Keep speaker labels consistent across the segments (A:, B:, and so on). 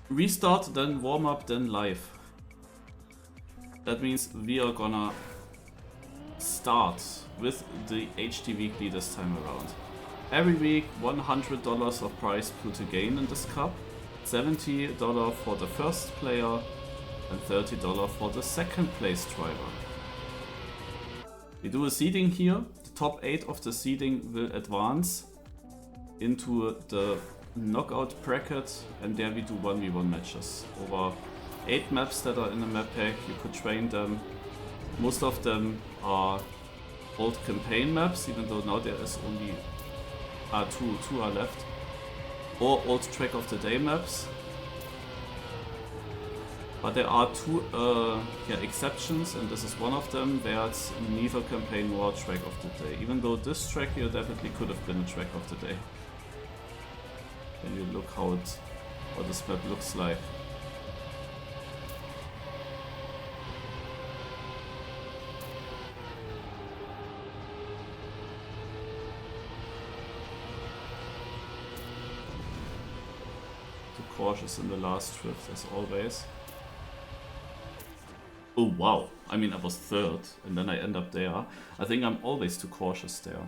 A: restart, then warm up, then live. That means we are gonna start with the HD Weekly this time around. Every week, $100 of prize pool to gain in this cup, $70 for the first player, and $30 for the second place driver. We do a seeding here. The top 8 of the seeding will advance into the knockout bracket, and there we do 1v1 matches over 8 maps that are in the map pack. You could train them. Most of them are old campaign maps, even though now there is only two are left, or old track of the day maps. But there are two exceptions, and this is one of them, where it's neither campaign nor track of the day. Even though this track here definitely could have been a track of the day. Can you look how this map looks like? Too cautious in the last drift as always. Oh wow, I mean I was third and then I end up there. I think I'm always too cautious there.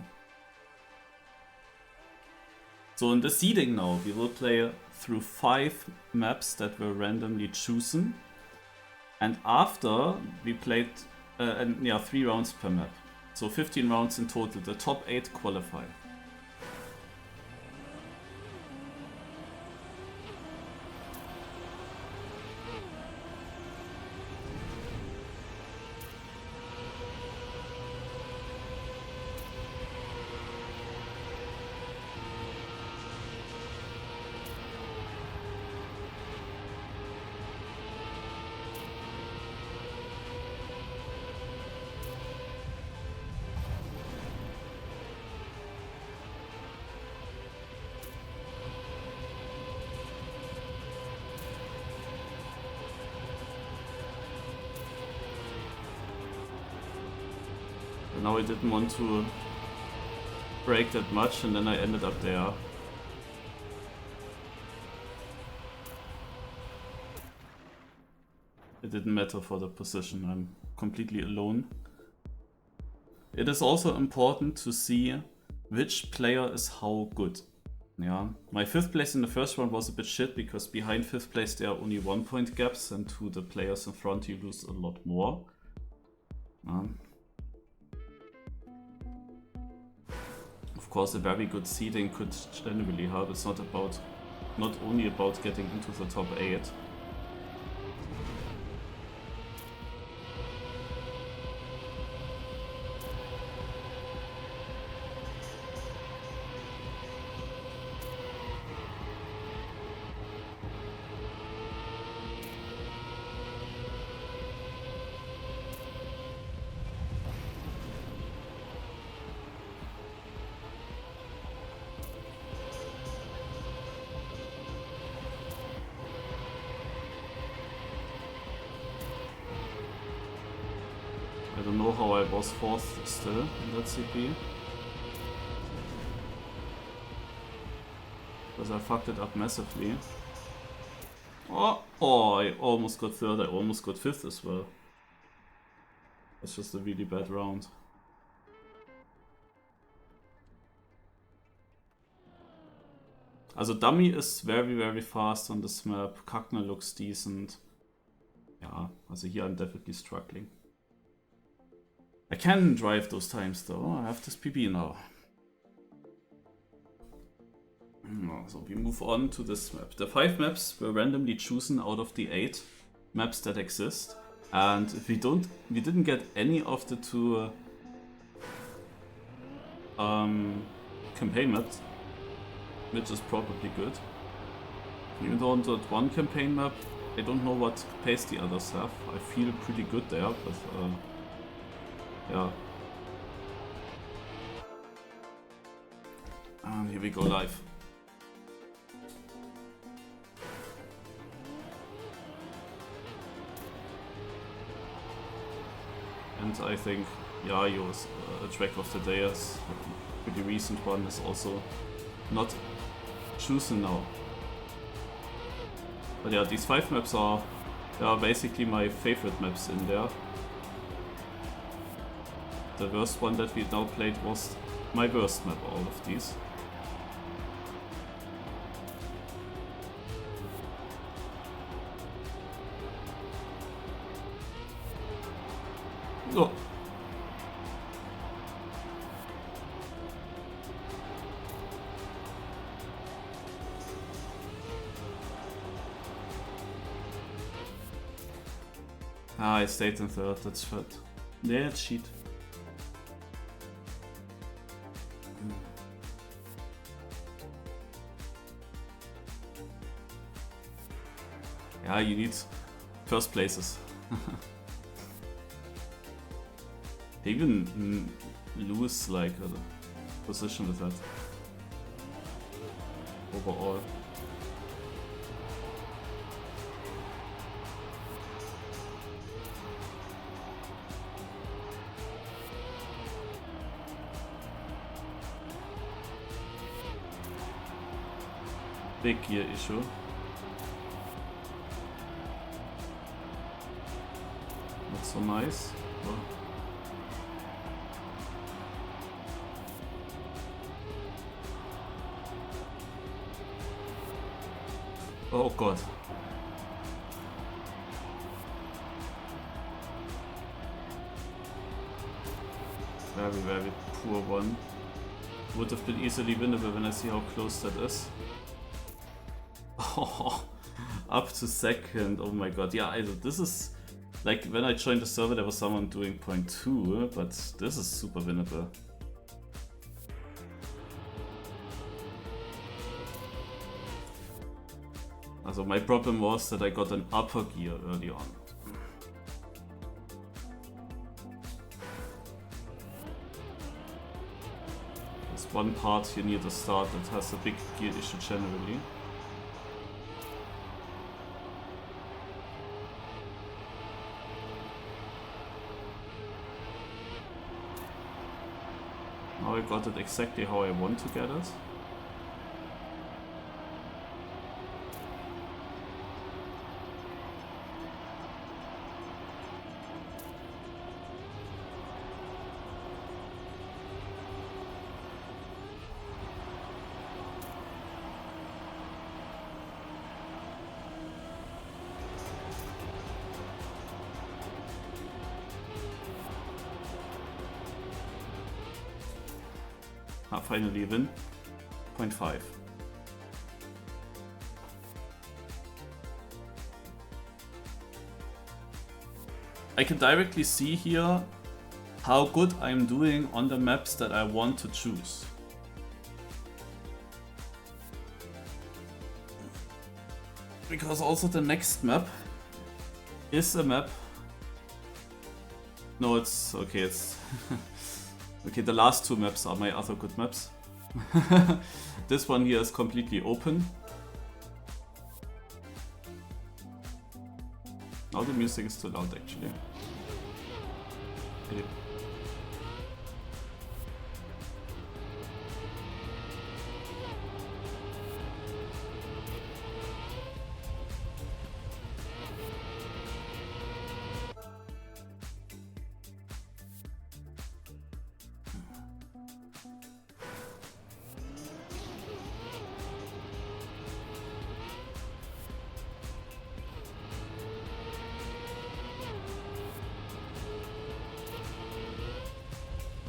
A: So in the seeding now, we will play through 5 maps that were randomly chosen. And after we played 3 rounds per map. So 15 rounds in total, the top 8 qualify. Now I didn't want to break that much, and then I ended up there. It didn't matter for the position, I'm completely alone. It is also important to see which player is how good. Yeah, my 5th place in the first round was a bit shit, because behind 5th place there are only 1 point gaps, and to the players in front you lose a lot more. Of course, a very good seeding could generally help. It's not only about getting into the top 8. I don't know how I was 4th still in that CP. Because I fucked it up massively. Oh, I almost got 3rd, I almost got 5th as well. That's just a really bad round. Also Dummy is very, very fast on this map. Kakner looks decent. Yeah, also here I'm definitely struggling. I can drive those times though, I have this PB now. So we move on to this map. The 5 maps were randomly chosen out of the 8 maps that exist. And we didn't get any of the 2 campaign maps, which is probably good. Even though on that 1 campaign map, I don't know what pace the others have. I feel pretty good there, but yeah. And here we go live. And I think Yayo's track of the day is a pretty recent one, is also not chosen now. But yeah, these 5 maps are basically my favorite maps in there. The worst one that we now played was my worst map out of these. Oh. Ah, I stayed in third, that's fat. Yeah, it's cheat. Yeah, you need first places. Even lose like a position with that. Overall. Big gear issue. Not so nice. Well. Oh god. Very poor one. Would have been easily winnable when I see how close that is. Oh, up to second. Oh my god. Yeah, this is like when I joined the server there was someone doing 0.2, but this is super winnable. Also my problem was that I got an upper gear early on. There's one part here near the start that has a big gear issue generally. Now I got it exactly how I want to get it. Finally win. 0.5. I can directly see here how good I'm doing on the maps that I want to choose. Because also the next map is a map. No, it's okay, it's okay, the last 2 maps are my other good maps. This one here is completely open. Now the music is too loud actually. Okay.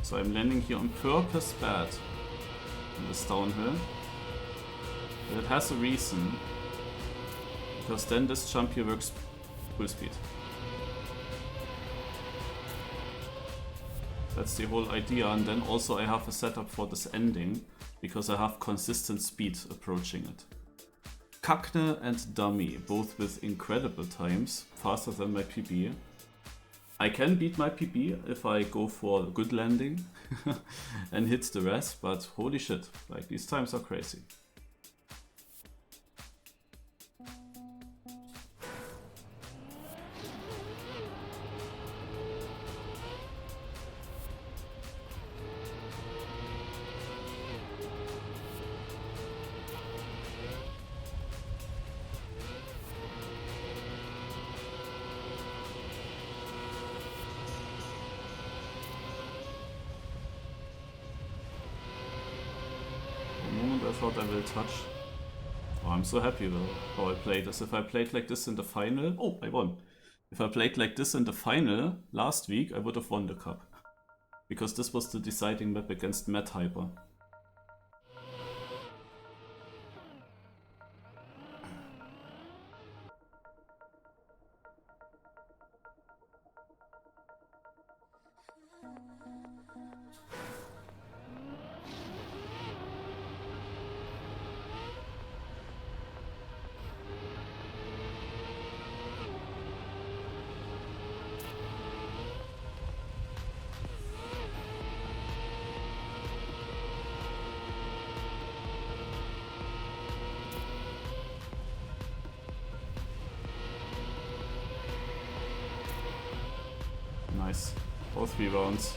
A: So I'm landing here on purpose bad in this downhill. But it has a reason. Because then this jump here works full speed. That's the whole idea, and then also I have a setup for this ending because I have consistent speed approaching it. Kakne and Dummy, both with incredible times, faster than my PB. I can beat my PB if I go for a good landing and hit the rest, but holy shit, like these times are crazy. thought I will touch. Oh, I'm so happy with how I played this. If I played like this in the final... Oh, I won. If I played like this in the final last week, I would have won the cup. Because this was the deciding map against Mathyper. Nice. All 3 rounds.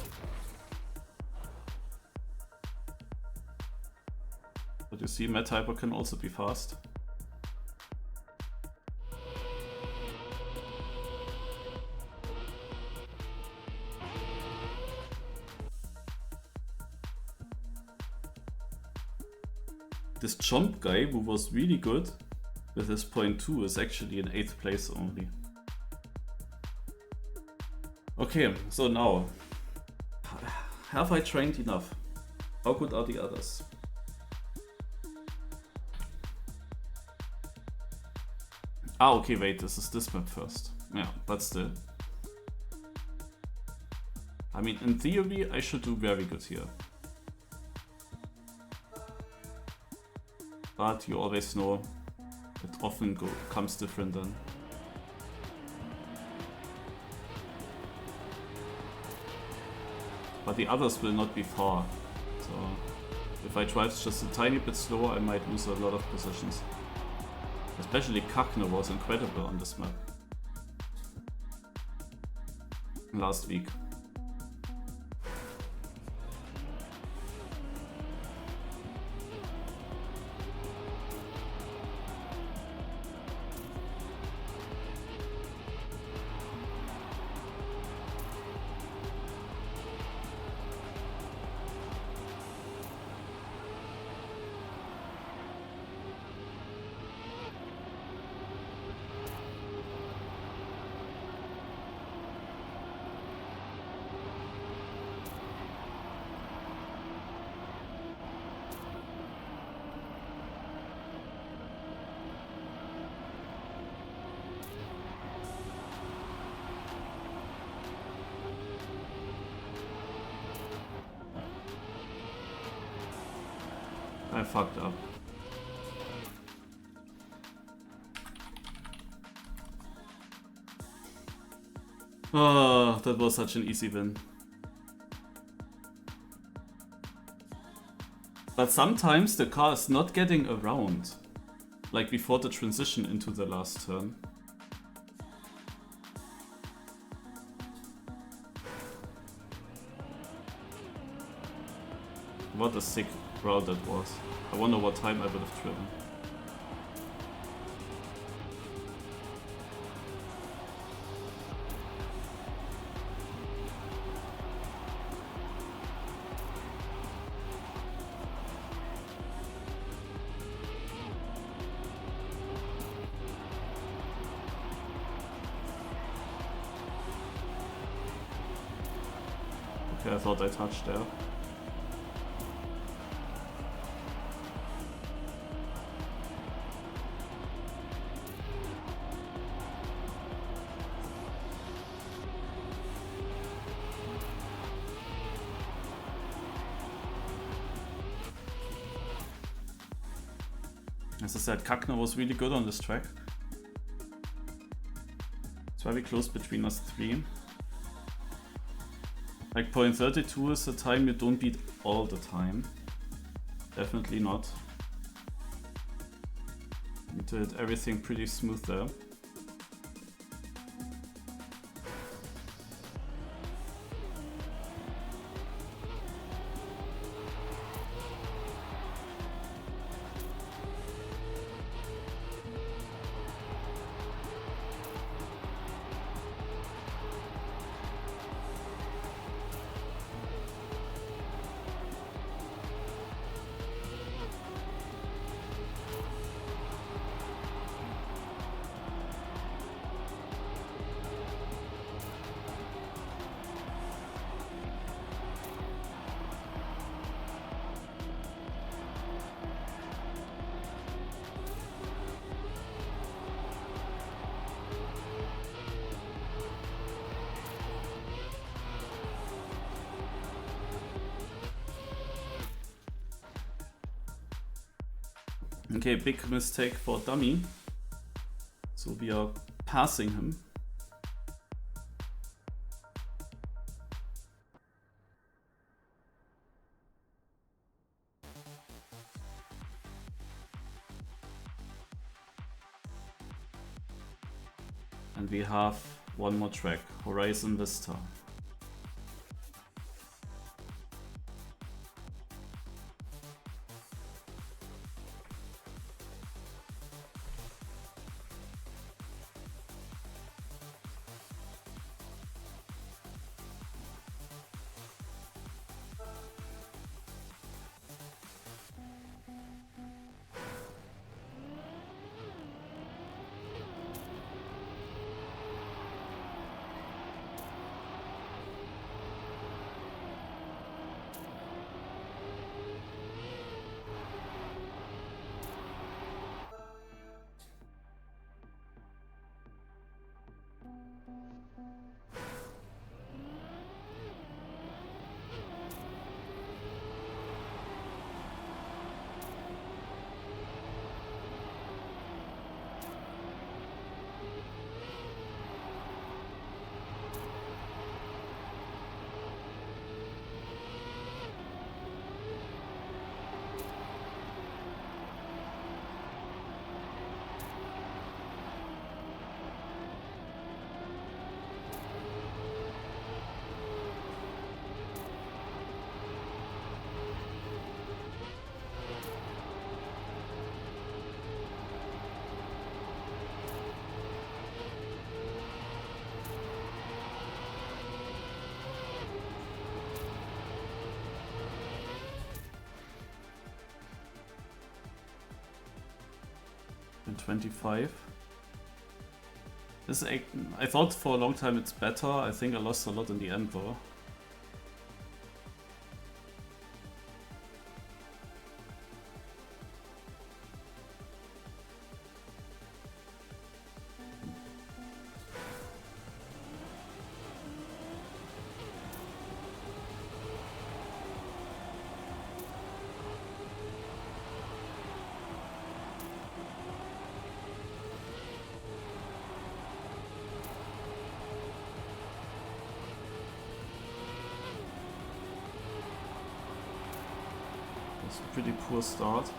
A: But you see, Mathyper can also be fast. This Chomp guy, who was really good with his .2, is actually in 8th place only. Okay, so now, have I trained enough? How good are the others? Ah, okay, wait, this is this map first. Yeah, but still. I mean, in theory, I should do very good here. But you always know it often comes different then. But the others will not be far, so if I drive just a tiny bit slower, I might lose a lot of positions. Especially Kakne was incredible on this map last week. I fucked up. Oh, that was such an easy win. But sometimes the car is not getting around. Like before the transition into the last turn. What a sick route that was. I wonder what time I would have driven. Okay, I thought I touched there. As I said, Kakne was really good on this track. It's very close between us three. Like .32 is a time you don't beat all the time. Definitely not. You did everything pretty smooth there. Okay, big mistake for dummy. So we are passing him. And we have one more track, Horizon Vista. And 25. This I thought for a long time it's better. I think I lost a lot in the end though. It's a pretty poor start.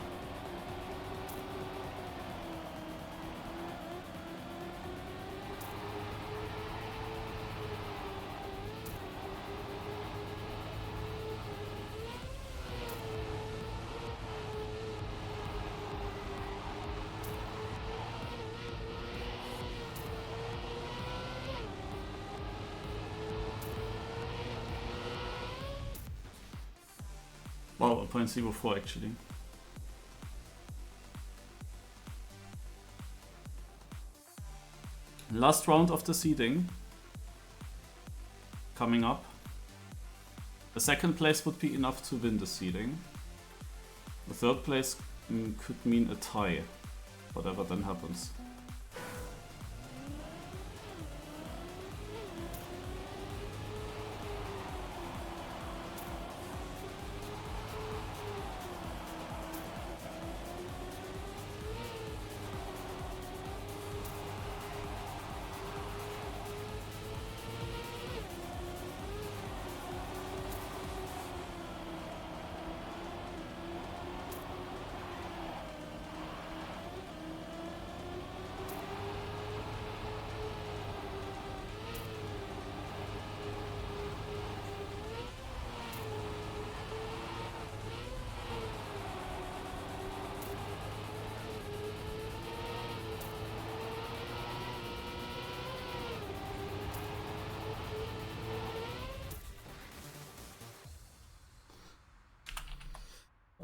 A: Wow, a 0.04 actually. Last round of the seeding coming up. The second place would be enough to win the seeding. The third place could mean a tie, whatever then happens.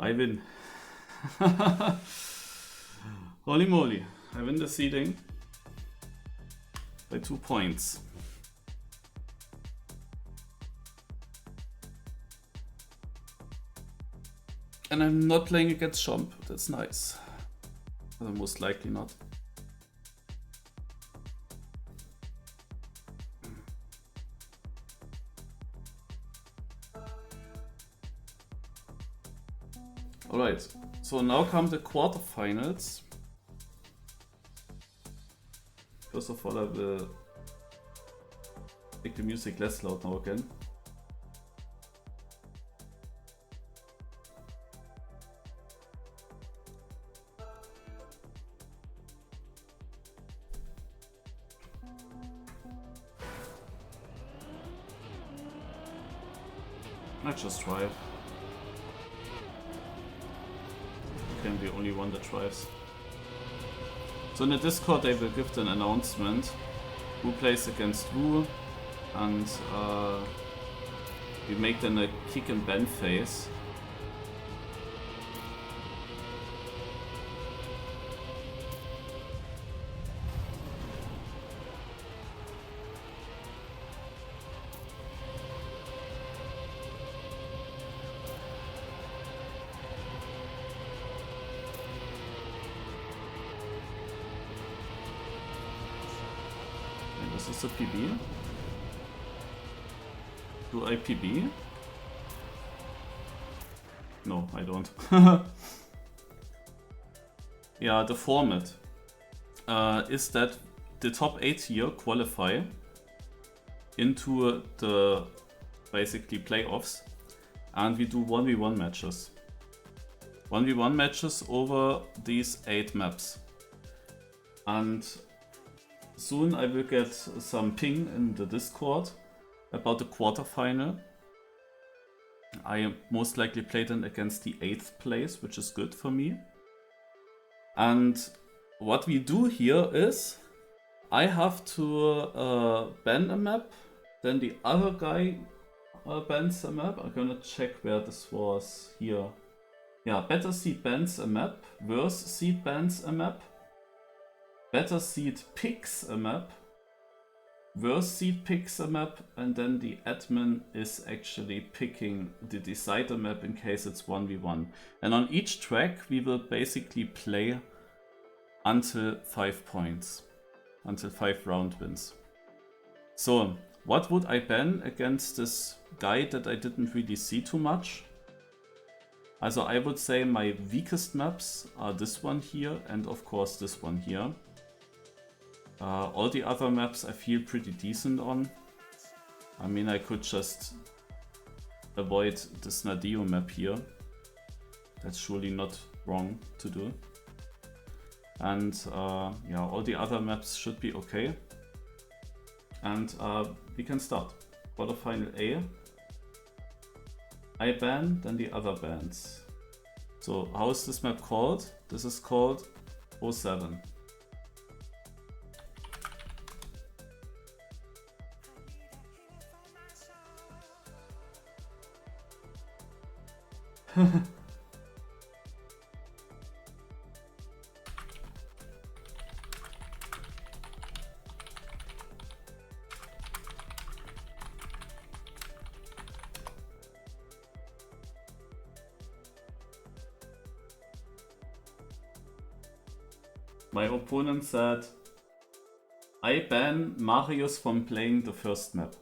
A: I win. Holy moly, I win the seeding by 2 points. And I'm not playing against Chomp, that's nice. Well, most likely not. Alright. So now come the quarterfinals. First of all, I will make the music less loud now again. Let's just drive. Can be only one that drives. So in the Discord they will give an announcement who plays against who, and we make then a kick and bend phase. Is this a PB? Do I PB? No, I don't. Yeah, the format is that the top 8 here qualify into the basically playoffs, and we do 1v1 matches. 1v1 matches over these 8 maps. And soon I will get some ping in the Discord about the quarterfinal. I most likely play then against the 8th place, which is good for me. And what we do here is I have to ban a map, then the other guy bans a map. I'm gonna check where this was here. Yeah, Better Seed bans a map, Worse Seed bans a map, Better Seed picks a map, Worse Seed picks a map, and then the admin is actually picking the decider map in case it's 1v1. And on each track we will basically play until 5 points, until 5 round wins. So what would I ban against this guy that I didn't really see too much? Also I would say my weakest maps are this one here and of course this one here. All the other maps I feel pretty decent on. I mean, I could just avoid this Nadio map here. That's surely not wrong to do. And yeah, all the other maps should be okay. And we can start. Quarterfinal A. I ban, then the other bans. So how is this map called? This is called 07. My opponent said, I ban Marius from playing the first map.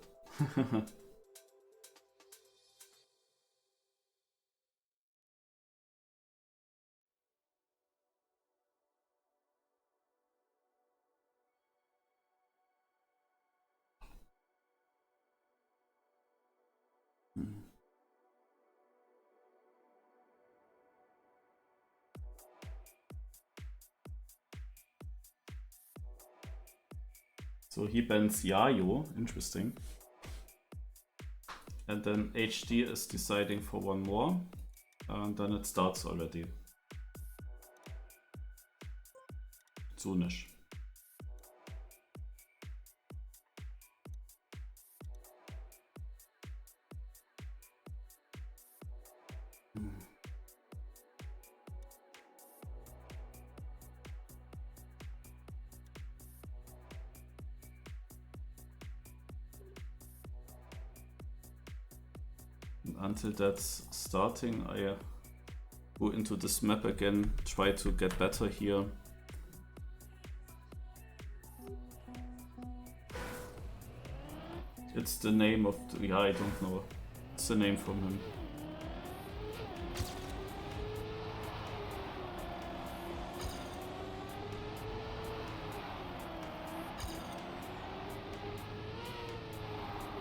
A: So he bans Yayo, interesting. And then HD is deciding for one more, and then it starts already. Soonish. Until that's starting, I go into this map again, try to get better here. It's the name of the, yeah, I don't know. It's the name from him.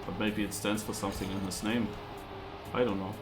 A: But maybe it stands for something in his name. I don't know.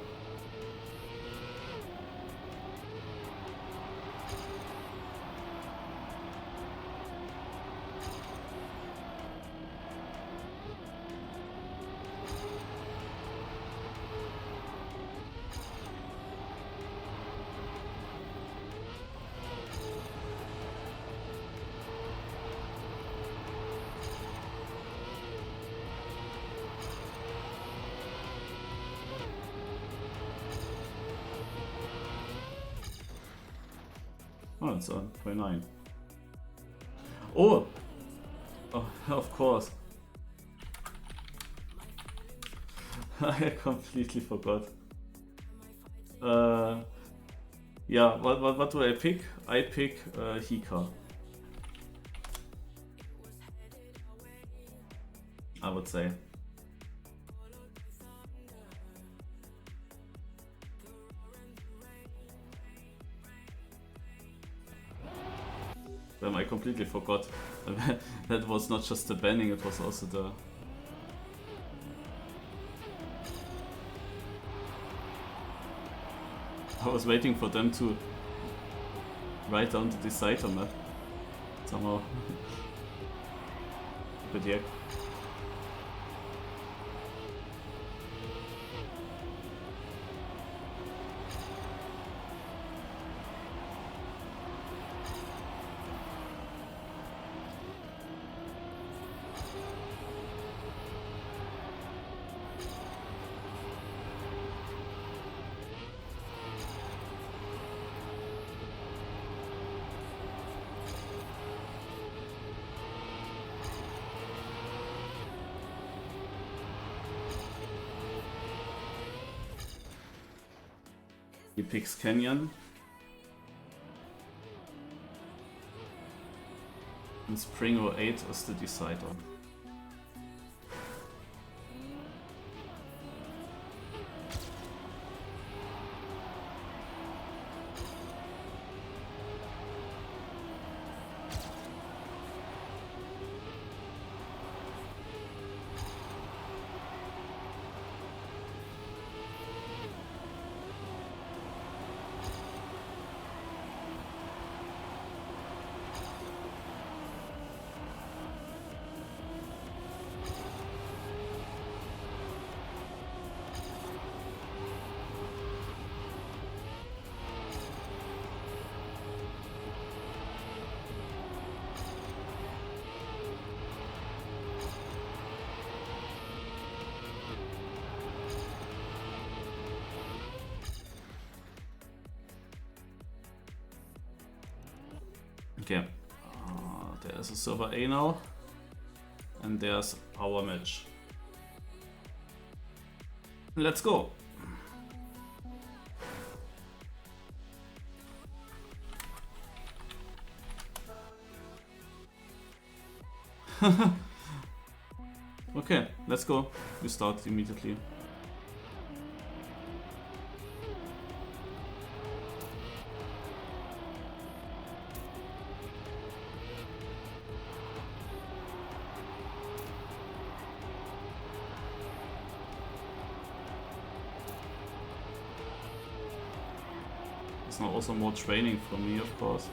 A: Oh, it's on 29. Oh! Oh, of course. I completely forgot. Yeah, what do I pick? I pick Hika. I would say. I completely forgot. That was not just the banning, it was also the... I was waiting for them to write down the Decider map somehow. But yeah. He picks Canyon. And Spring 08 is the Decider. Okay, there's a server A now, and there's our match. Let's go! Okay, let's go. We start immediately. It's now also more training for me, of course.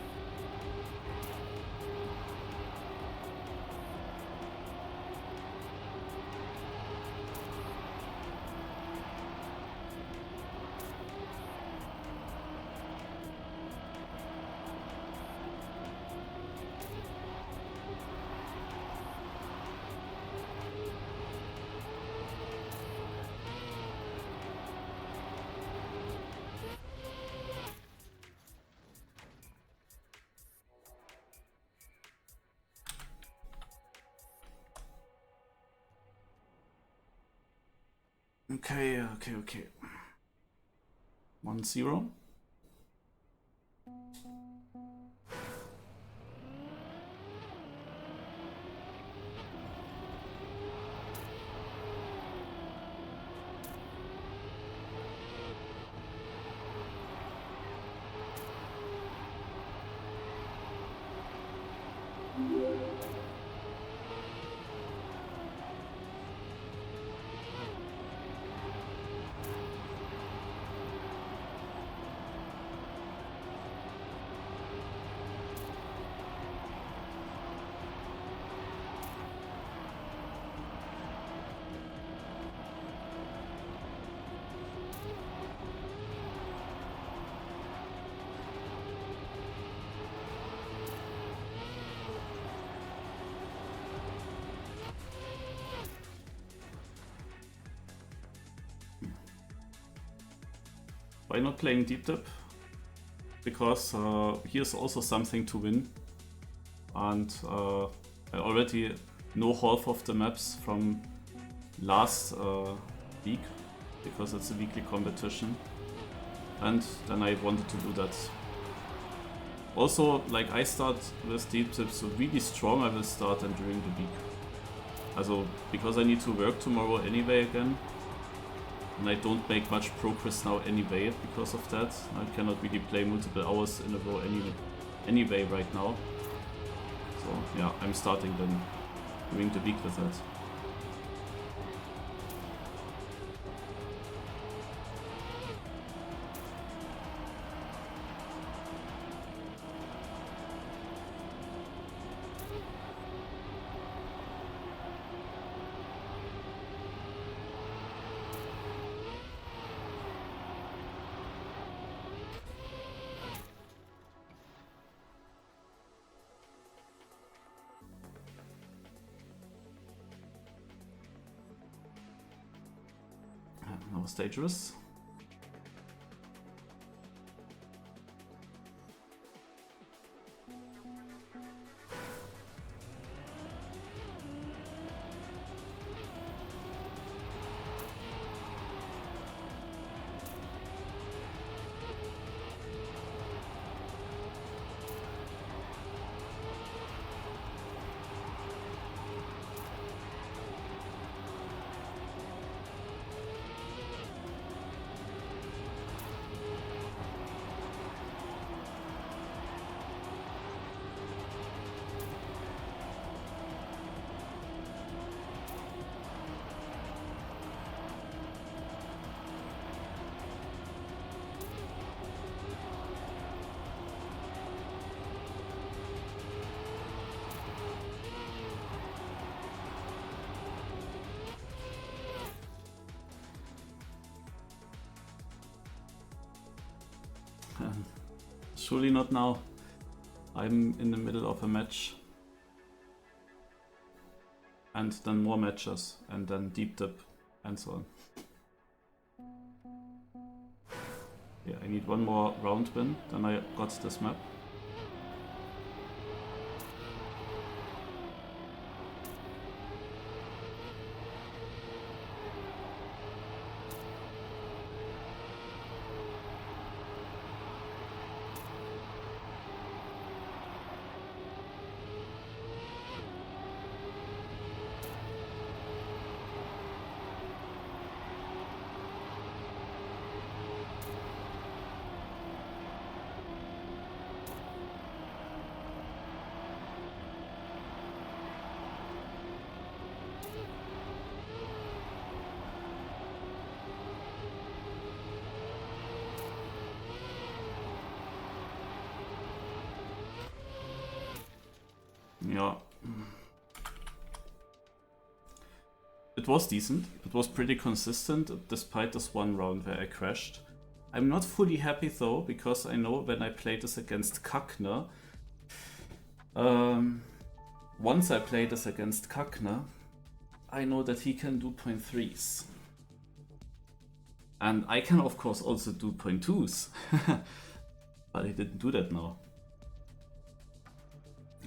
A: Okay. 1-0. Why not playing deep dip? Because here's also something to win. And I already know half of the maps from last week, because it's a weekly competition. And then I wanted to do that. Also, like I start with deep dip, so really strong I will start then during the week. Also, because I need to work tomorrow anyway again. And I don't make much progress now anyway because of that. I cannot really play multiple hours in a row anyway right now. So yeah, I'm starting then during the week with that. That was dangerous. Surely not now. I'm in the middle of a match. And then more matches, and then deep dip, and so on. Yeah, I need one more round win, then I got this map. Yeah. It was decent. It was pretty consistent despite this one round where I crashed. I'm not fully happy though, because I know when I played this against Kakner, once I played this against Kakner, I know that he can do 0.3s. And I can of course also do 0.2s. But I didn't do that now.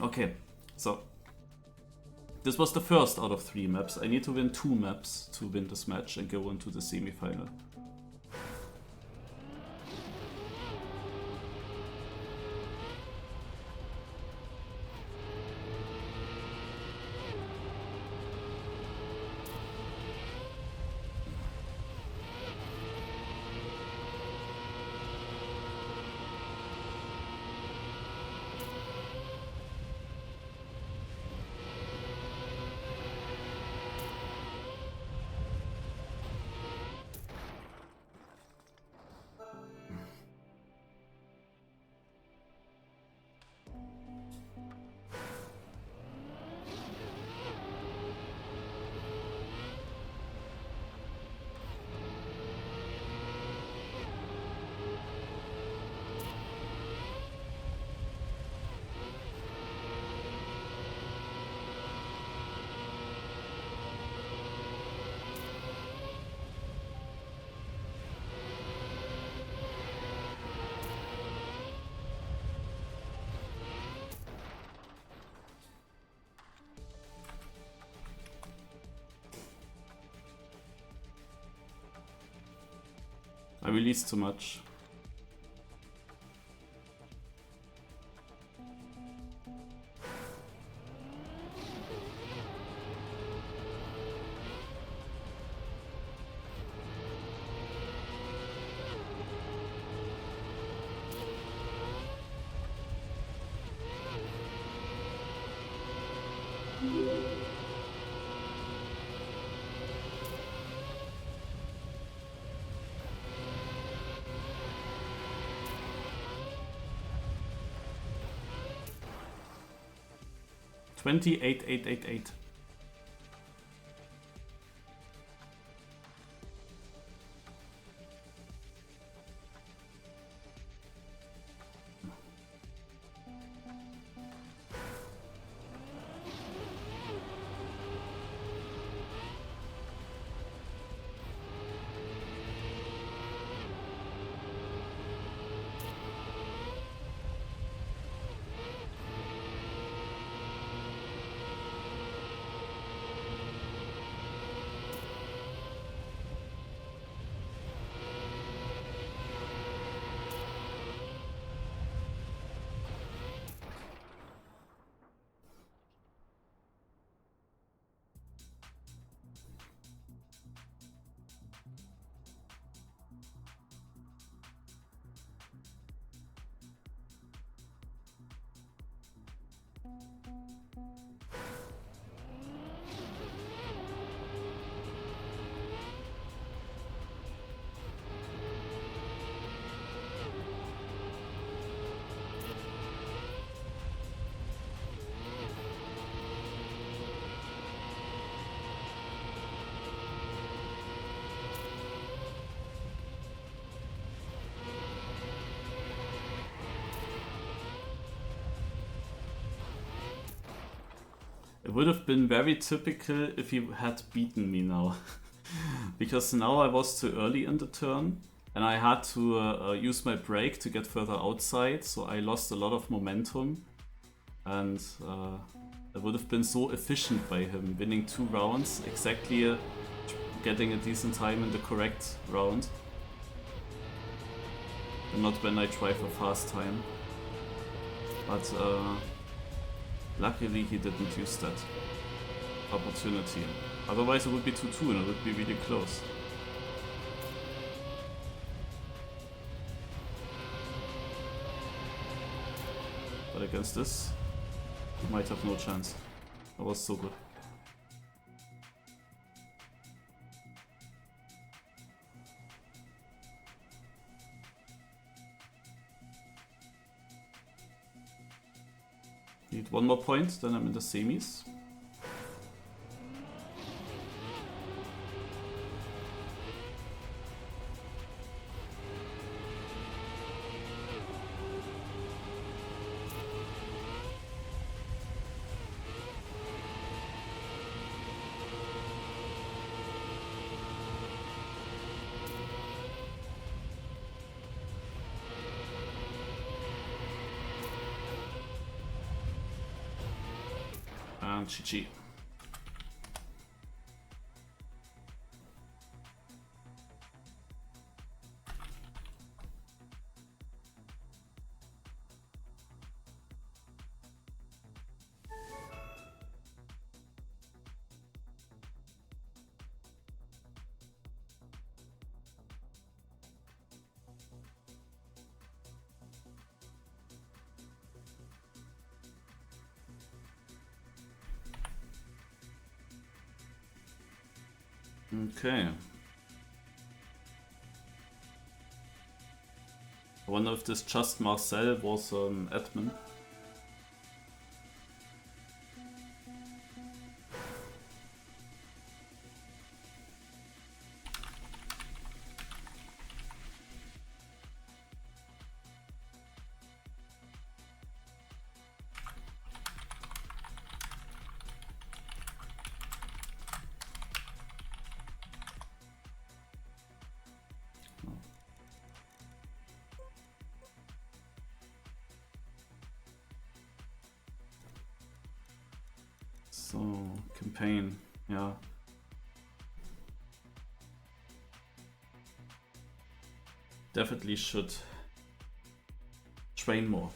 A: Okay, so this was the first out of 3 maps. I need to win 2 maps to win this match and go into the semi-final. I released too much. $28,888. It would have been very typical if he had beaten me now. Because now I was too early in the turn and I had to use my brake to get further outside, so I lost a lot of momentum. And it would have been so efficient by him, winning 2 rounds, exactly getting a decent time in the correct round. And not when I drive a fast time. But luckily he didn't use that opportunity. Otherwise it would be 2-2 and it would be really close. But against this, he might have no chance. That was so good. Need 1 more point, then I'm in the semis. And GG. Okay. I wonder if this just Marcel was an admin. So, campaign, yeah. definitely should train more.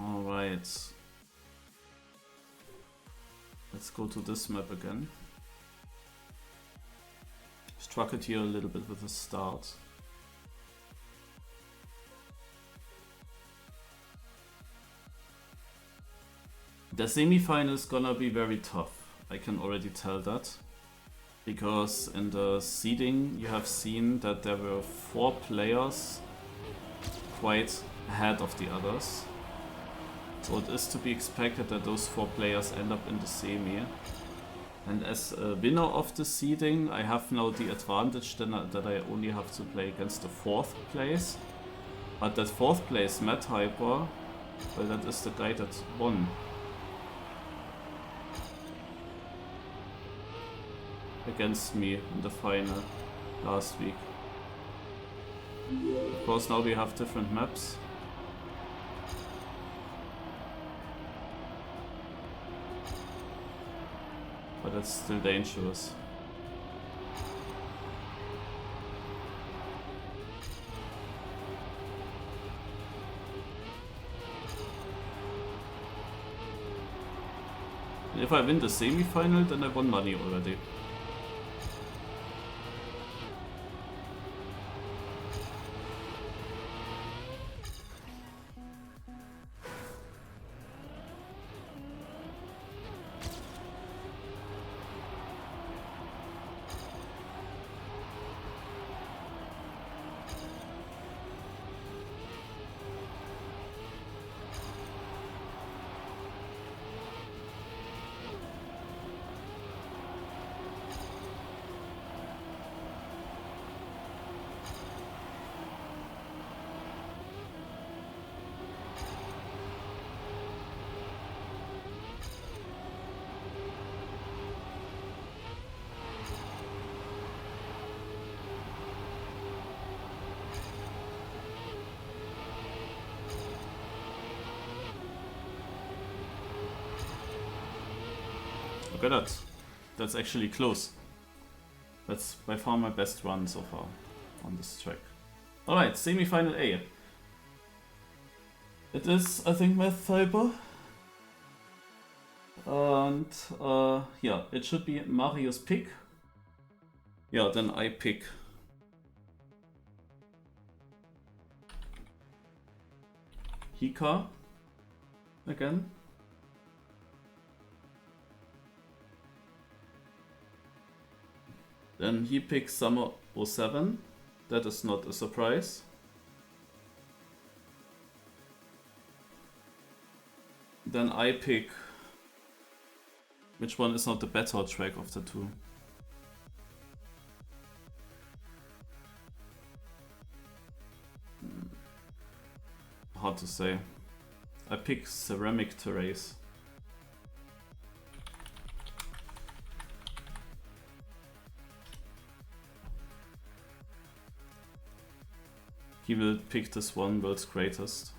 A: Alright. Let's go to this map again. Struggled here a little bit with the start. The semi-final is gonna be very tough. I can already tell that. Because in the seeding you have seen that there were 4 players quite ahead of the others. So it is to be expected that those 4 players end up in the semi. And as a winner of the seeding, I have now the advantage that I only have to play against the 4th place. But that 4th place, Mathyper, well, that is the guy that won. Against me in the final last week. Of course, now we have different maps. But that's still dangerous. And if I win the semi-final, then I won money already. Look at that. That's actually close. That's by far my best run so far on this track. Alright, semi-final A. It is, I think, Mathyper. And yeah, it should be Mario's pick. Yeah, then I pick. Hika again. Then he picks Summer 07. That is not a surprise. Then I pick. Which one is not the better track of the two? Hard to say. I pick Ceramic Terrace. He will pick this one, World's Greatest.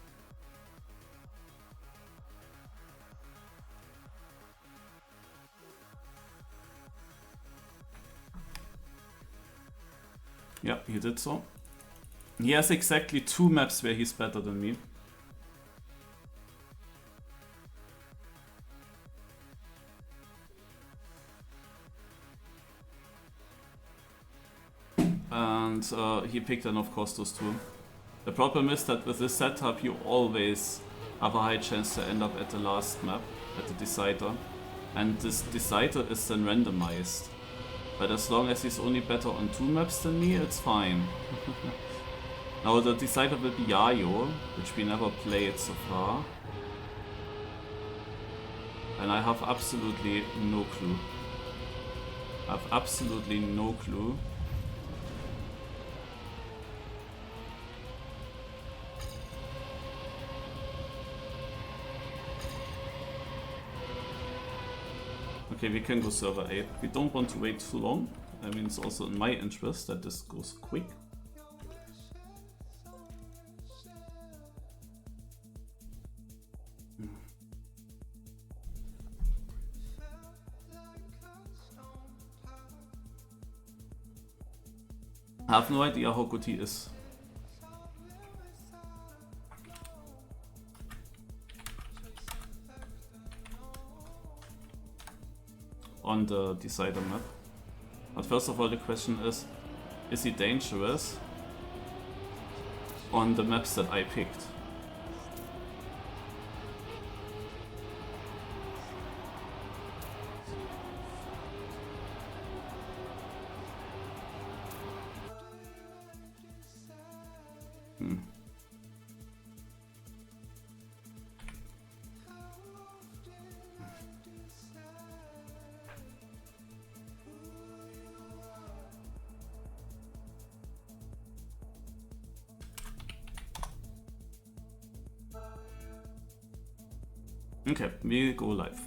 A: Yeah, he did so. He has exactly 2 maps where he's better than me. And he picked then of course those 2. The problem is that with this setup you always have a high chance to end up at the last map, at the decider. And this decider is then randomized. But as long as he's only better on 2 maps than me, it's fine. Now the decider will be Yayo, which we never played so far. And I have absolutely no clue. I have absolutely no clue. Okay, we can go server 8. We don't want to wait too long. I mean, it's also in my interest that this goes quick. I have no idea how good he is. On the decider map. But first of all the question is he dangerous on the maps that I picked? Okay, we go live.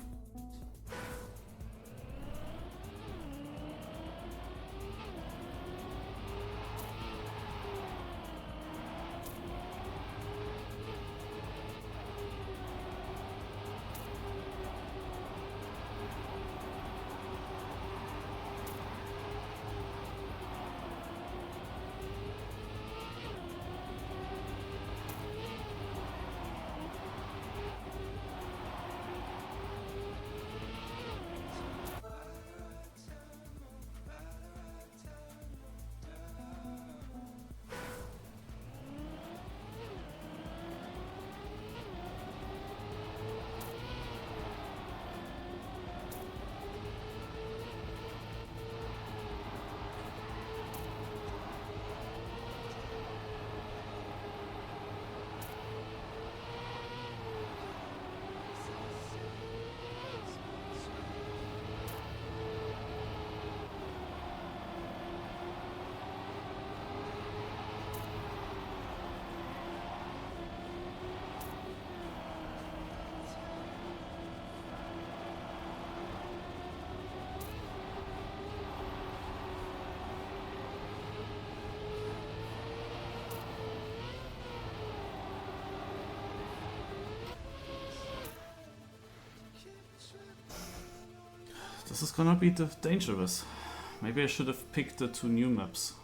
A: This is gonna be dangerous. Maybe I should have picked the 2 new maps.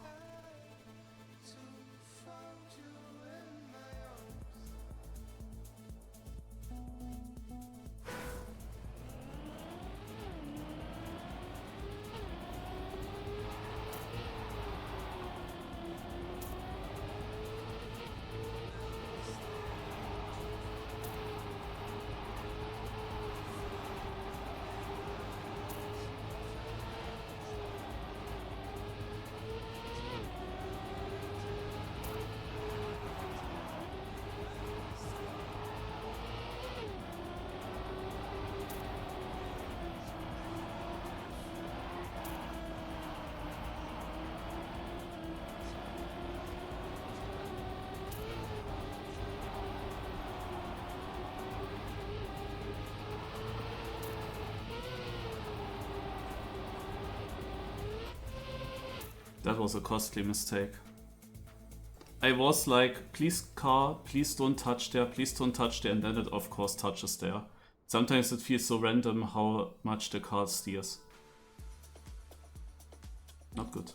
A: That was a costly mistake. I was like, please car, please don't touch there, and then it of course touches there. Sometimes it feels so random how much the car steers. Not good.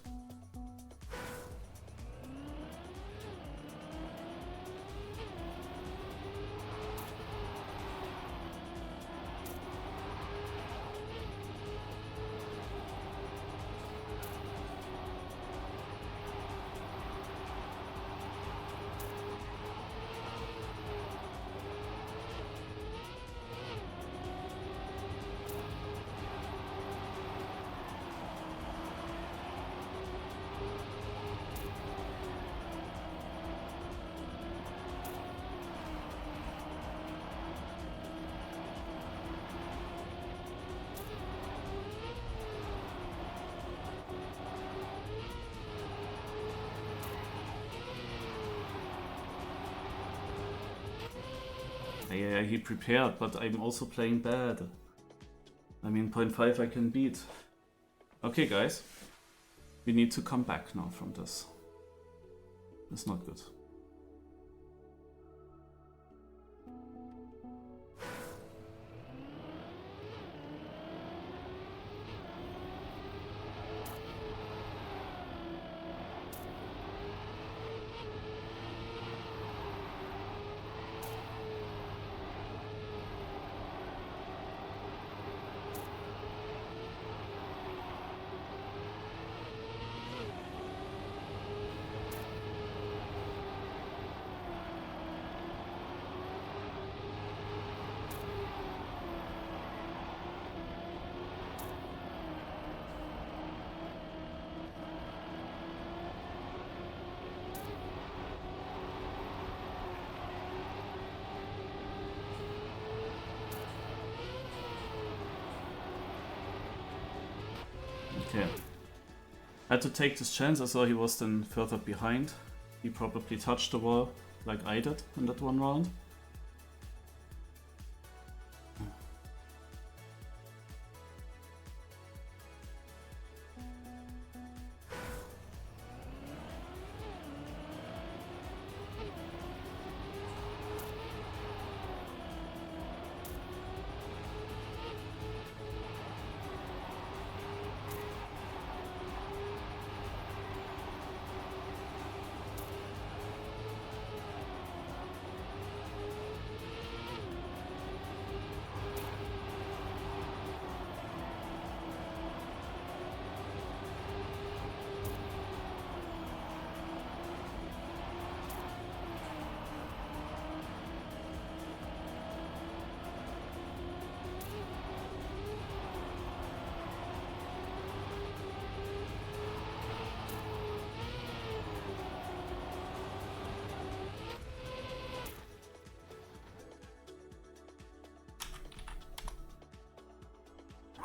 A: Yeah, he prepared, but I'm also playing bad. I mean, 0.5 I can beat. Okay, guys. We need to come back now from this. It's not good. Okay. Had to take this chance. I saw he was then further behind. He probably touched the wall like I did in that one round.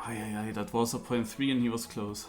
A: Aye, that was a 0.3 and he was close.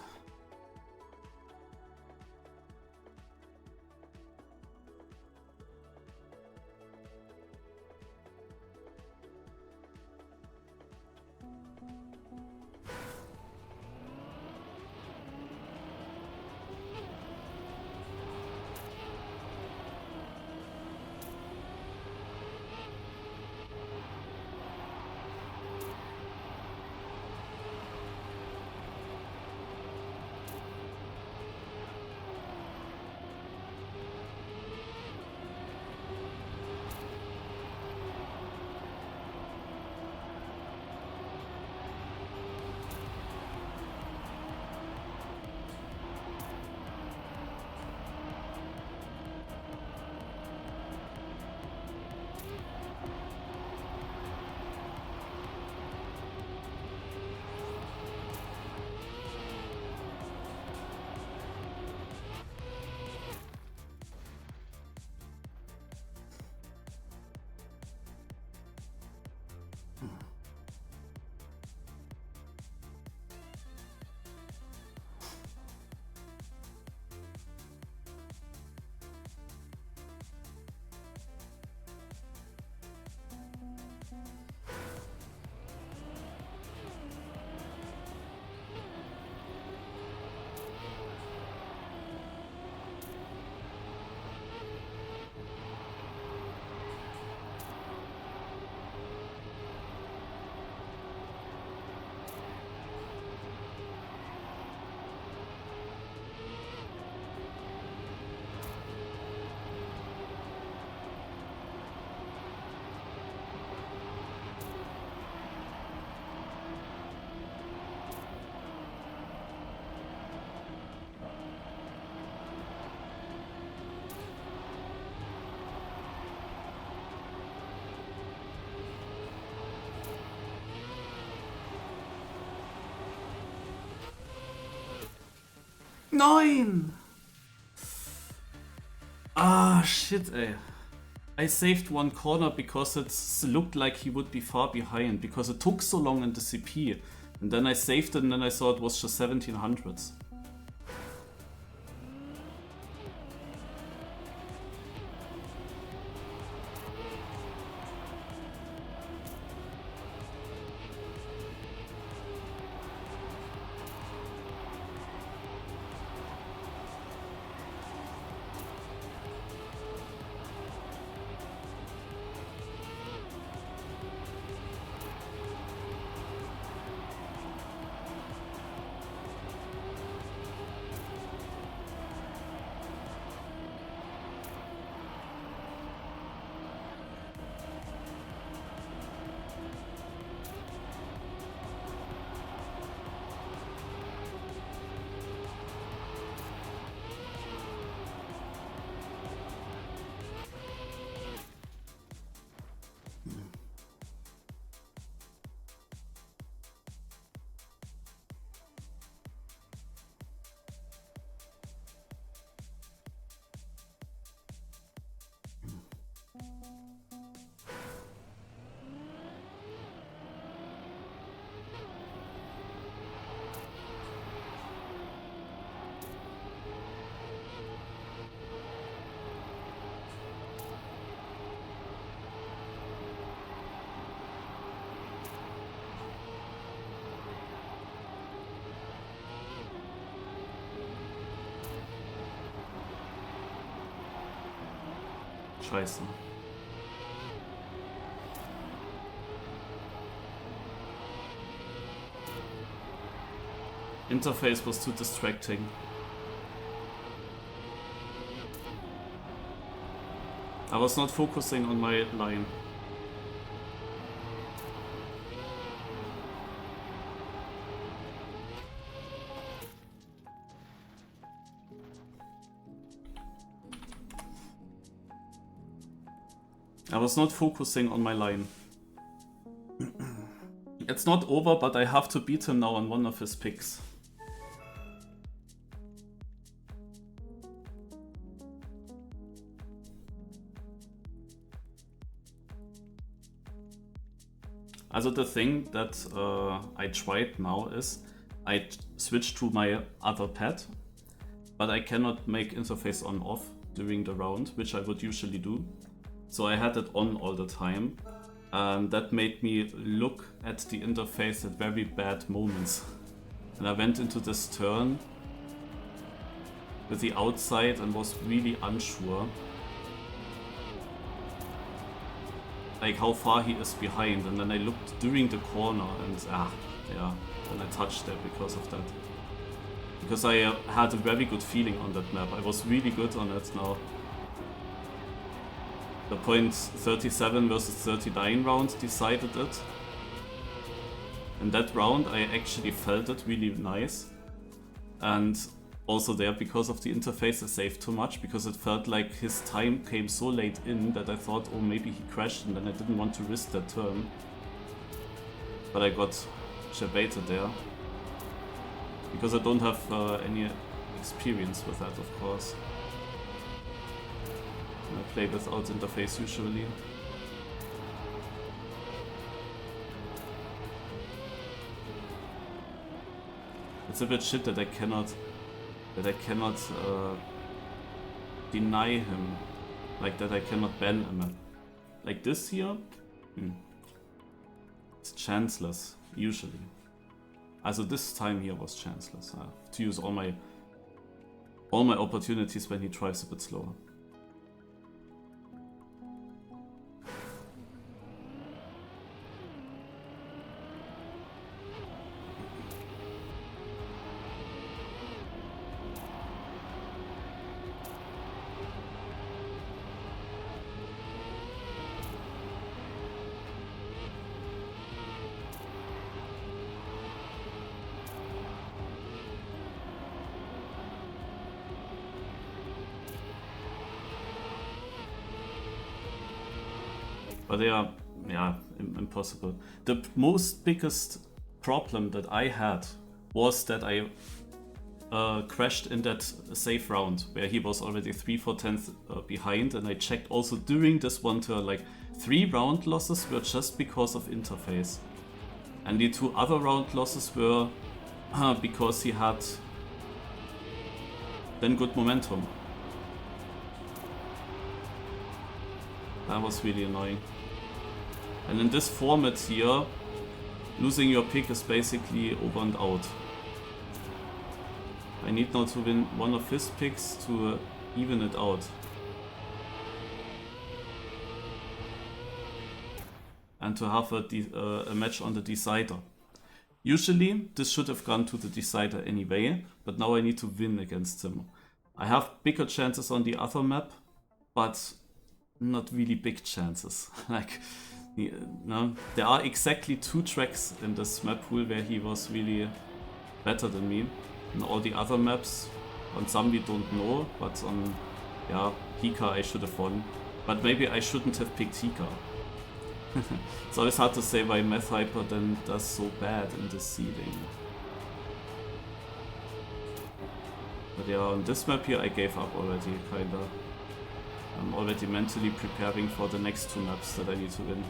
A: 9! Ah, shit, ey. I saved one corner because it looked like he would be far behind, because it took so long in the CP. And then I saved it and then I saw it was just 1700s. Scheiße. Interface was too distracting. I was not focusing on my line. I was not focusing on my line. It's not over, but I have to beat him now on one of his picks. Also the thing that I tried now is I switched to my other pad, but I cannot make interface on off during the round, which I would usually do. So I had it on all the time, and that made me look at the interface at very bad moments. And I went into this turn with the outside and was really unsure like how far he is behind, and then I looked during the corner and yeah, and I touched there because of that. Because I had a very good feeling on that map. I was really good on it now. The point 37 versus 39 round decided it. In that round I actually felt it really nice. And also there, because of the interface, I saved too much, because it felt like his time came so late in that I thought, oh, maybe he crashed, and then I didn't want to risk that turn. But I got baited there. Because I don't have any experience with that, of course. I play without interface usually. It's a bit shit that I cannot deny him, like that I cannot ban him. Like this here, it's chanceless usually. Also this time here was chanceless. I have to use all my opportunities when he drives a bit slower. But they are, yeah, impossible. The biggest problem that I had was that I crashed in that safe round where he was already 3/4 behind, and I checked also during this one turn, like 3 round losses were just because of interface, and the 2 other round losses were because he had then good momentum. That was really annoying. And in this format here, losing your pick is basically over and out. I need now to win one of his picks to even it out. And to have a match on the decider. Usually this should have gone to the decider anyway, but now I need to win against him. I have bigger chances on the other map, but not really big chances. Like, no, there are exactly 2 tracks in this map pool where he was really better than me. On all the other maps, on some we don't know, but on, yeah, Hika I should have won. But maybe I shouldn't have picked Hika. It's always hard to say why Mathyper then does so bad in the seeding. But yeah, on this map here I gave up already, kinda. I'm already mentally preparing for the next 2 maps that I need to win.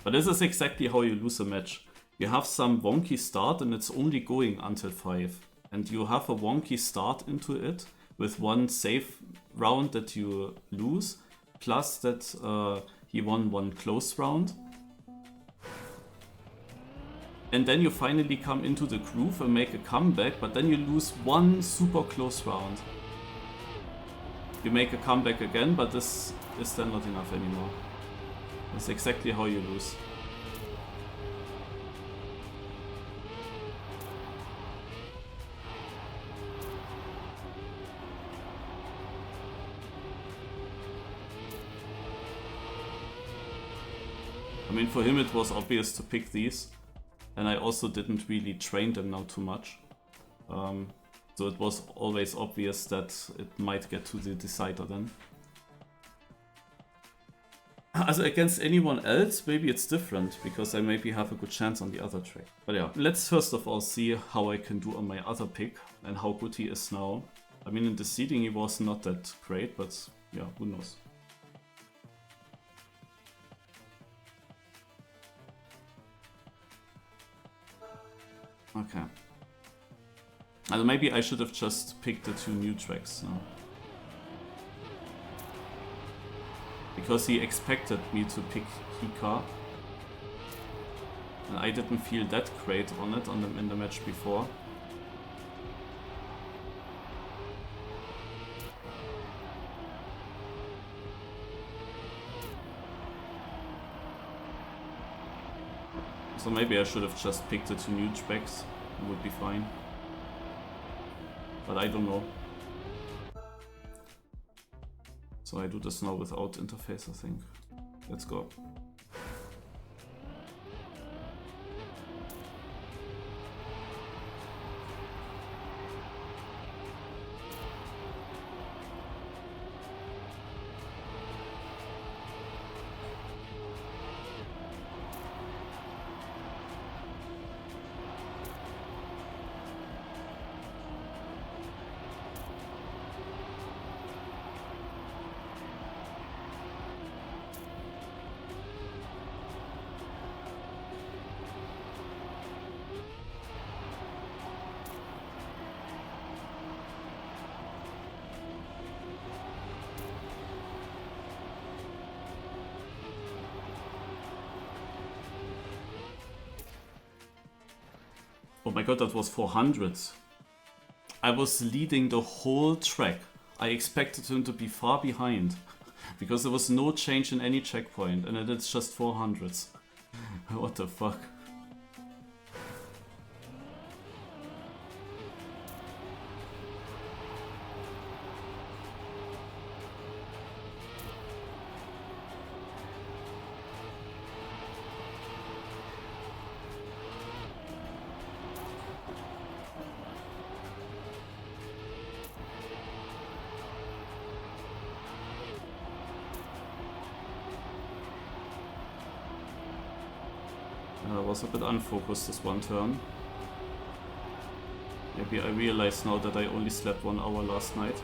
A: But this is exactly how you lose a match. You have some wonky start and it's only going until 5. And you have a wonky start into it with one safe round that you lose, plus that he won one close round. And then you finally come into the groove and make a comeback, but then you lose one super close round. You make a comeback again, but this is then not enough anymore. That's exactly how you lose. I mean, for him it was obvious to pick these, and I also didn't really train them now too much. So it was always obvious that it might get to the decider then. As against anyone else, maybe it's different, because I maybe have a good chance on the other track. But yeah, let's first of all see how I can do on my other pick, and how good he is now. I mean, in the seeding he was not that great, but yeah, who knows. Okay. And maybe I should have just picked the 2 new tracks now. Because he expected me to pick Hika. And I didn't feel that great on it in the match before. So maybe I should have just picked the 2 new tracks. It would be fine. But I don't know. So I do this now without interface, I think. Let's go. Oh my god, that was 400. I was leading the whole track. I expected him to be far behind. Because there was no change in any checkpoint, and it's just 400s. What the fuck? I was a bit unfocused this one turn. Maybe I realize now that I only slept 1 hour last night.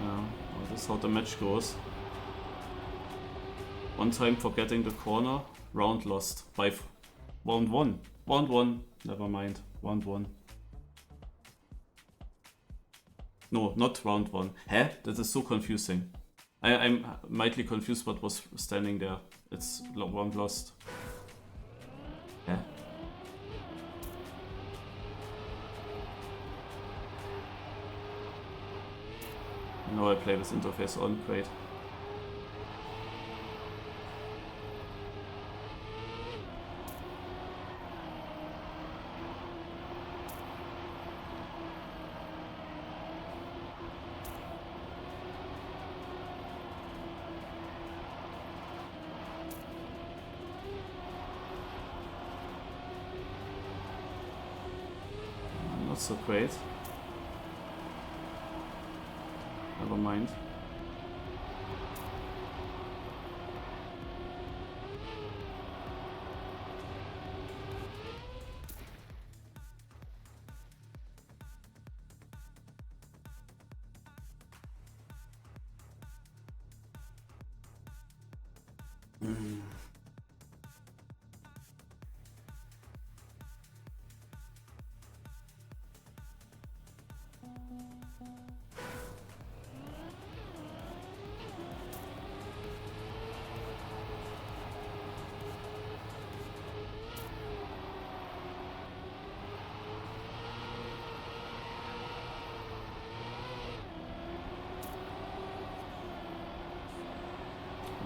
A: Yeah, well, this is how the match goes. One time forgetting the corner, round lost. By round 1. Round 1, never mind. Round 1. No, not round 1. Hä? That is so confusing. I'm mildly confused what was standing there. It's round lost. Hä? Now I play with interface on, great. Not so great. Never mind.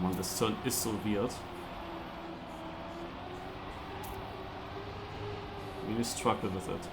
A: Man, this turn is so weird. Really struggle with it.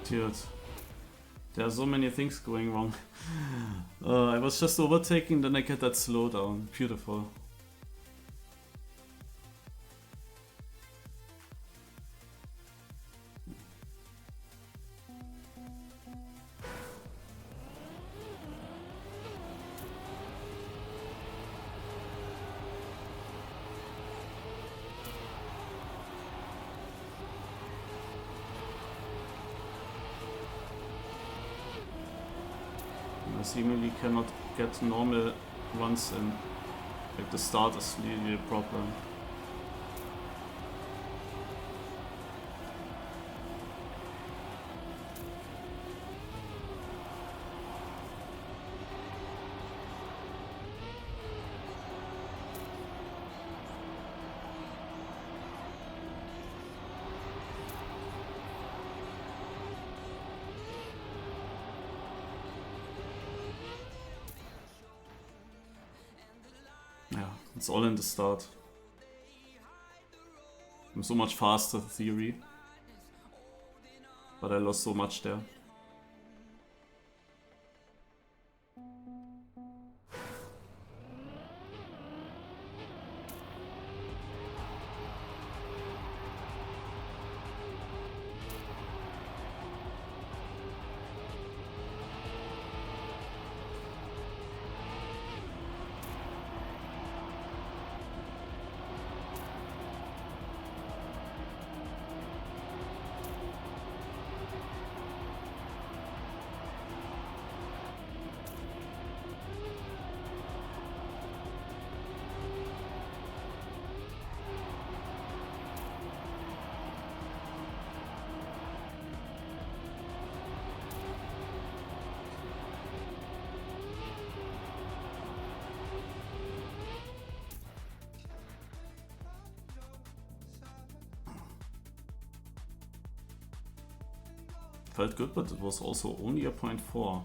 A: Dude, there are so many things going wrong. I was just overtaking, then I get that slowdown. Beautiful. I seemingly cannot get normal runs in. Like the start is really a problem. It's all in the start. I'm so much faster, theory. But I lost so much there. Felt good, but it was also only a 0.4.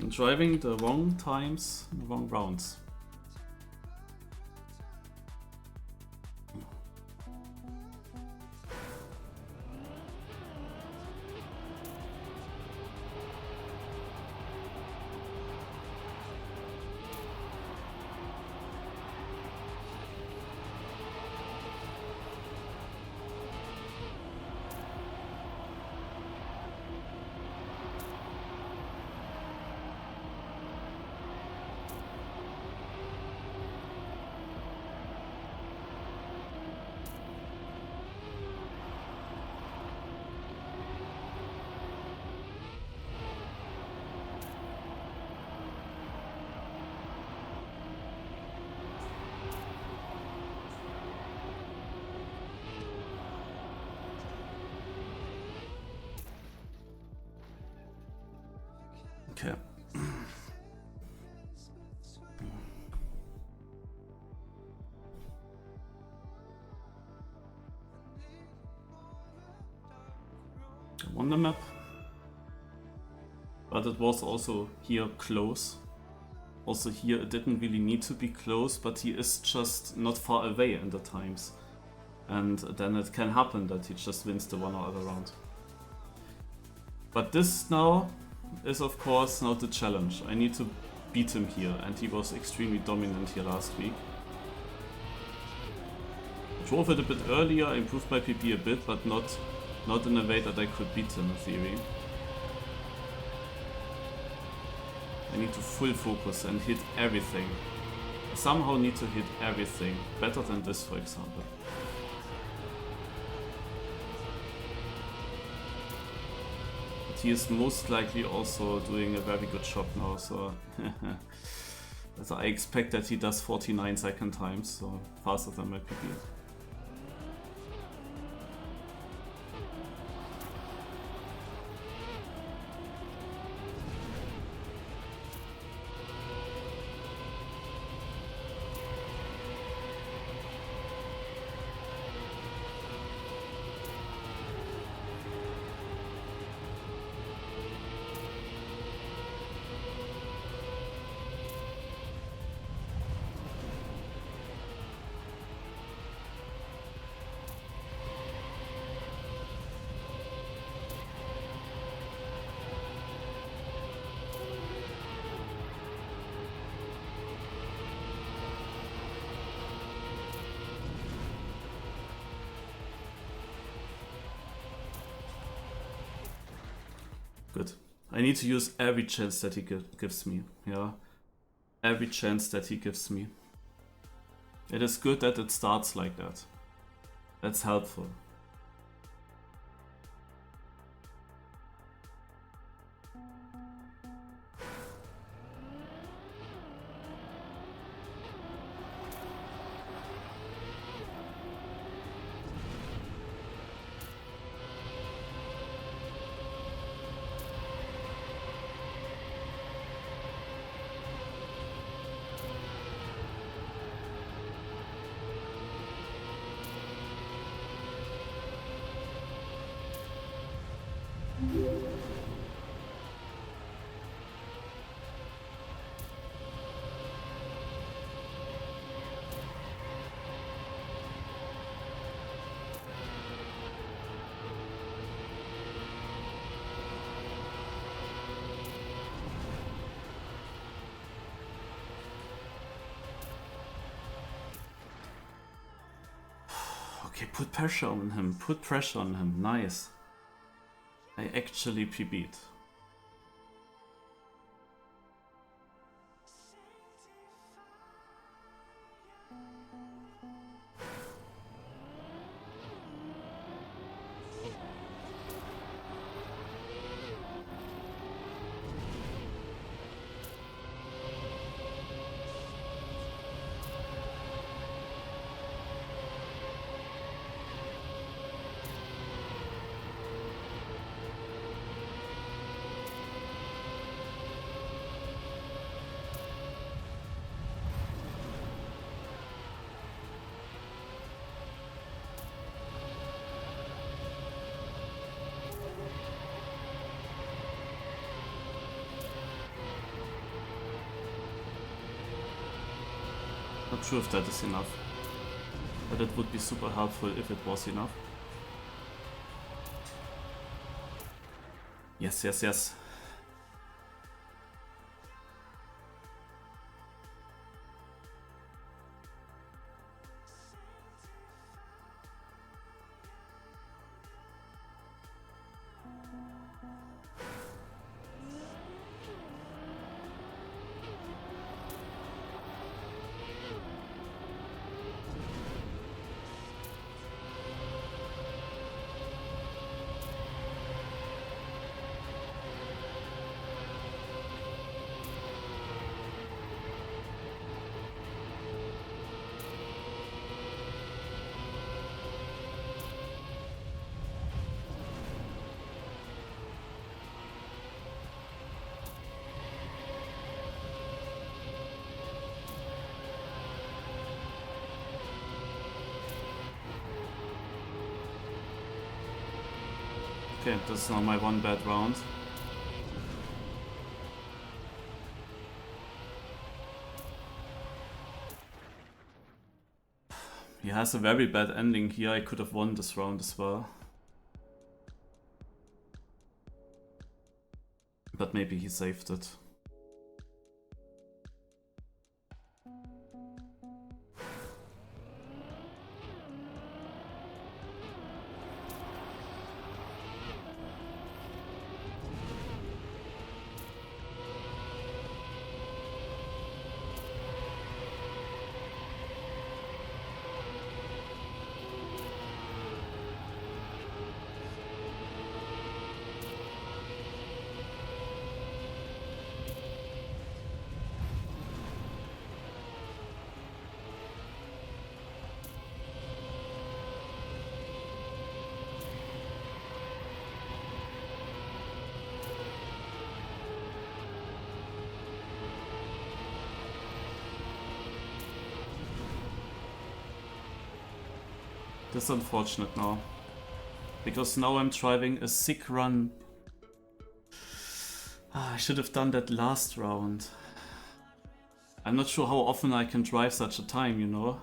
A: Driving the wrong times, the wrong rounds. Okay. I won the map, but it was also here close. Also here it didn't really need to be close, but he is just not far away in the times. And then it can happen that he just wins the one or other round. But this now is of course now the challenge. I need to beat him here, and he was extremely dominant here last week. I drove it a bit earlier, I improved my PB a bit, but not in a way that I could beat him in theory. I need to full focus and hit everything. I somehow need to hit everything, better than this for example. He is most likely also doing a very good job now, so I expect that he does 49 second times, so faster than my PB. Good. I need to use every chance that he gives me, yeah. Every chance that he gives me. It is good that it starts like that. That's helpful. Okay, put pressure on him. Put pressure on him. Nice. I actually PB'd. Not sure if that is enough, but it would be super helpful if it was enough. Yes, yes, yes. Okay, this is now my one bad round. He has a very bad ending here. I could have won this round as well. But maybe he saved it. This is unfortunate now, because now I'm driving a sick run. I should have done that last round. I'm not sure how often I can drive such a time, you know?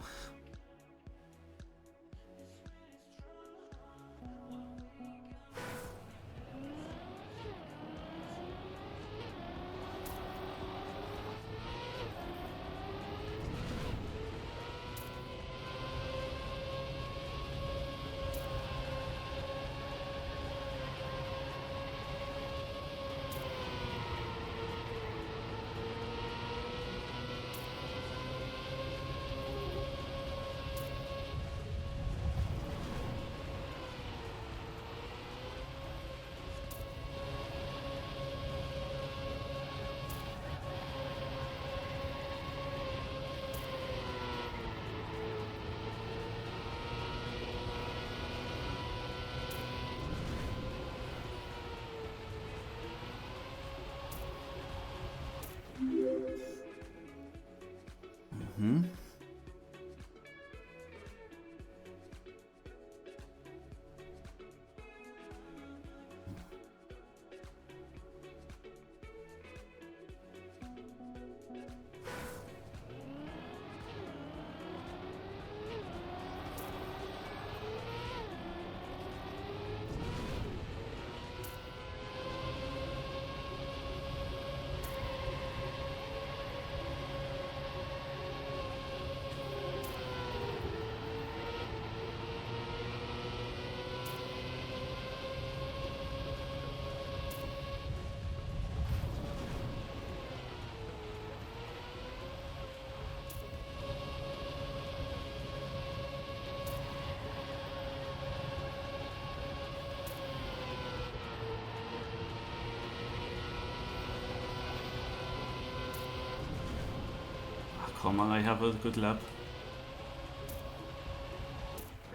A: come on, I have a good lap.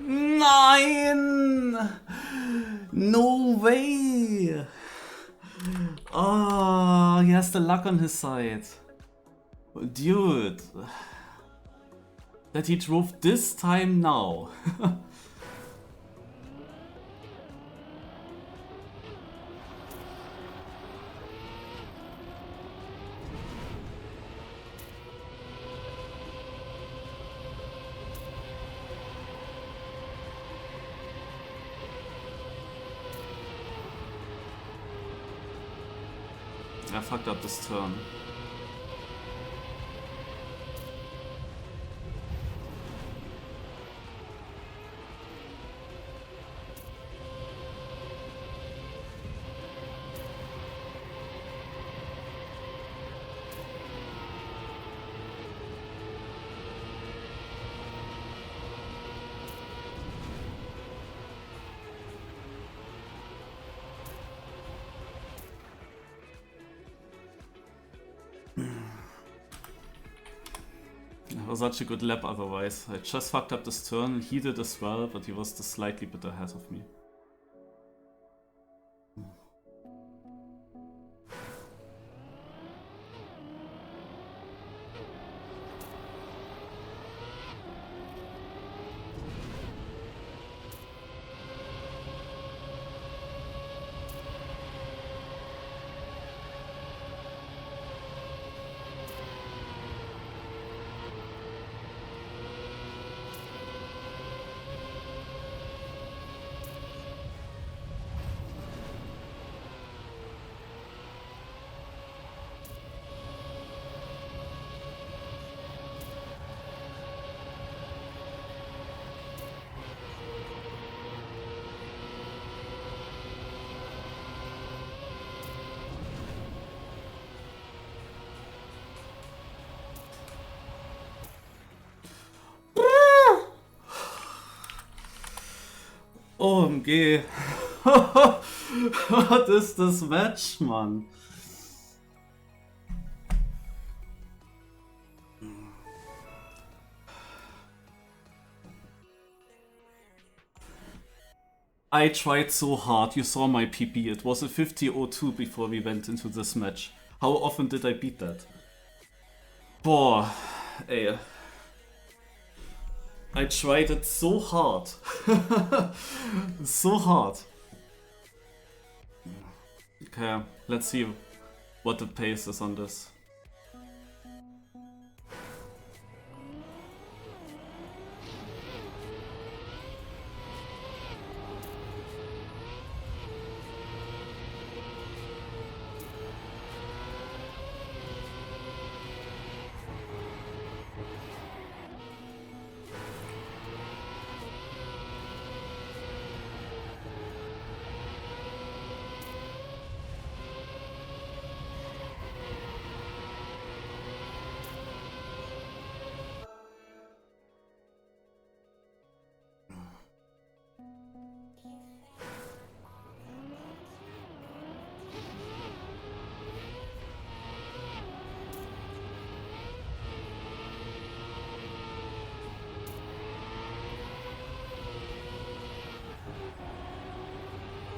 A: Nein! No way! Oh, he has the luck on his side. Dude. That he drove this time now. I fucked up this turn. It was such a good lap otherwise. I just fucked up this turn, he did as well, but he was just slightly bit ahead of me. OMG. What is this match, man? I tried so hard, you saw my PP, it was a 50-02 before we went into this match. How often did I beat that? Boah, ey. I tried it so hard. So hard. Okay, let's see what the pace is on this.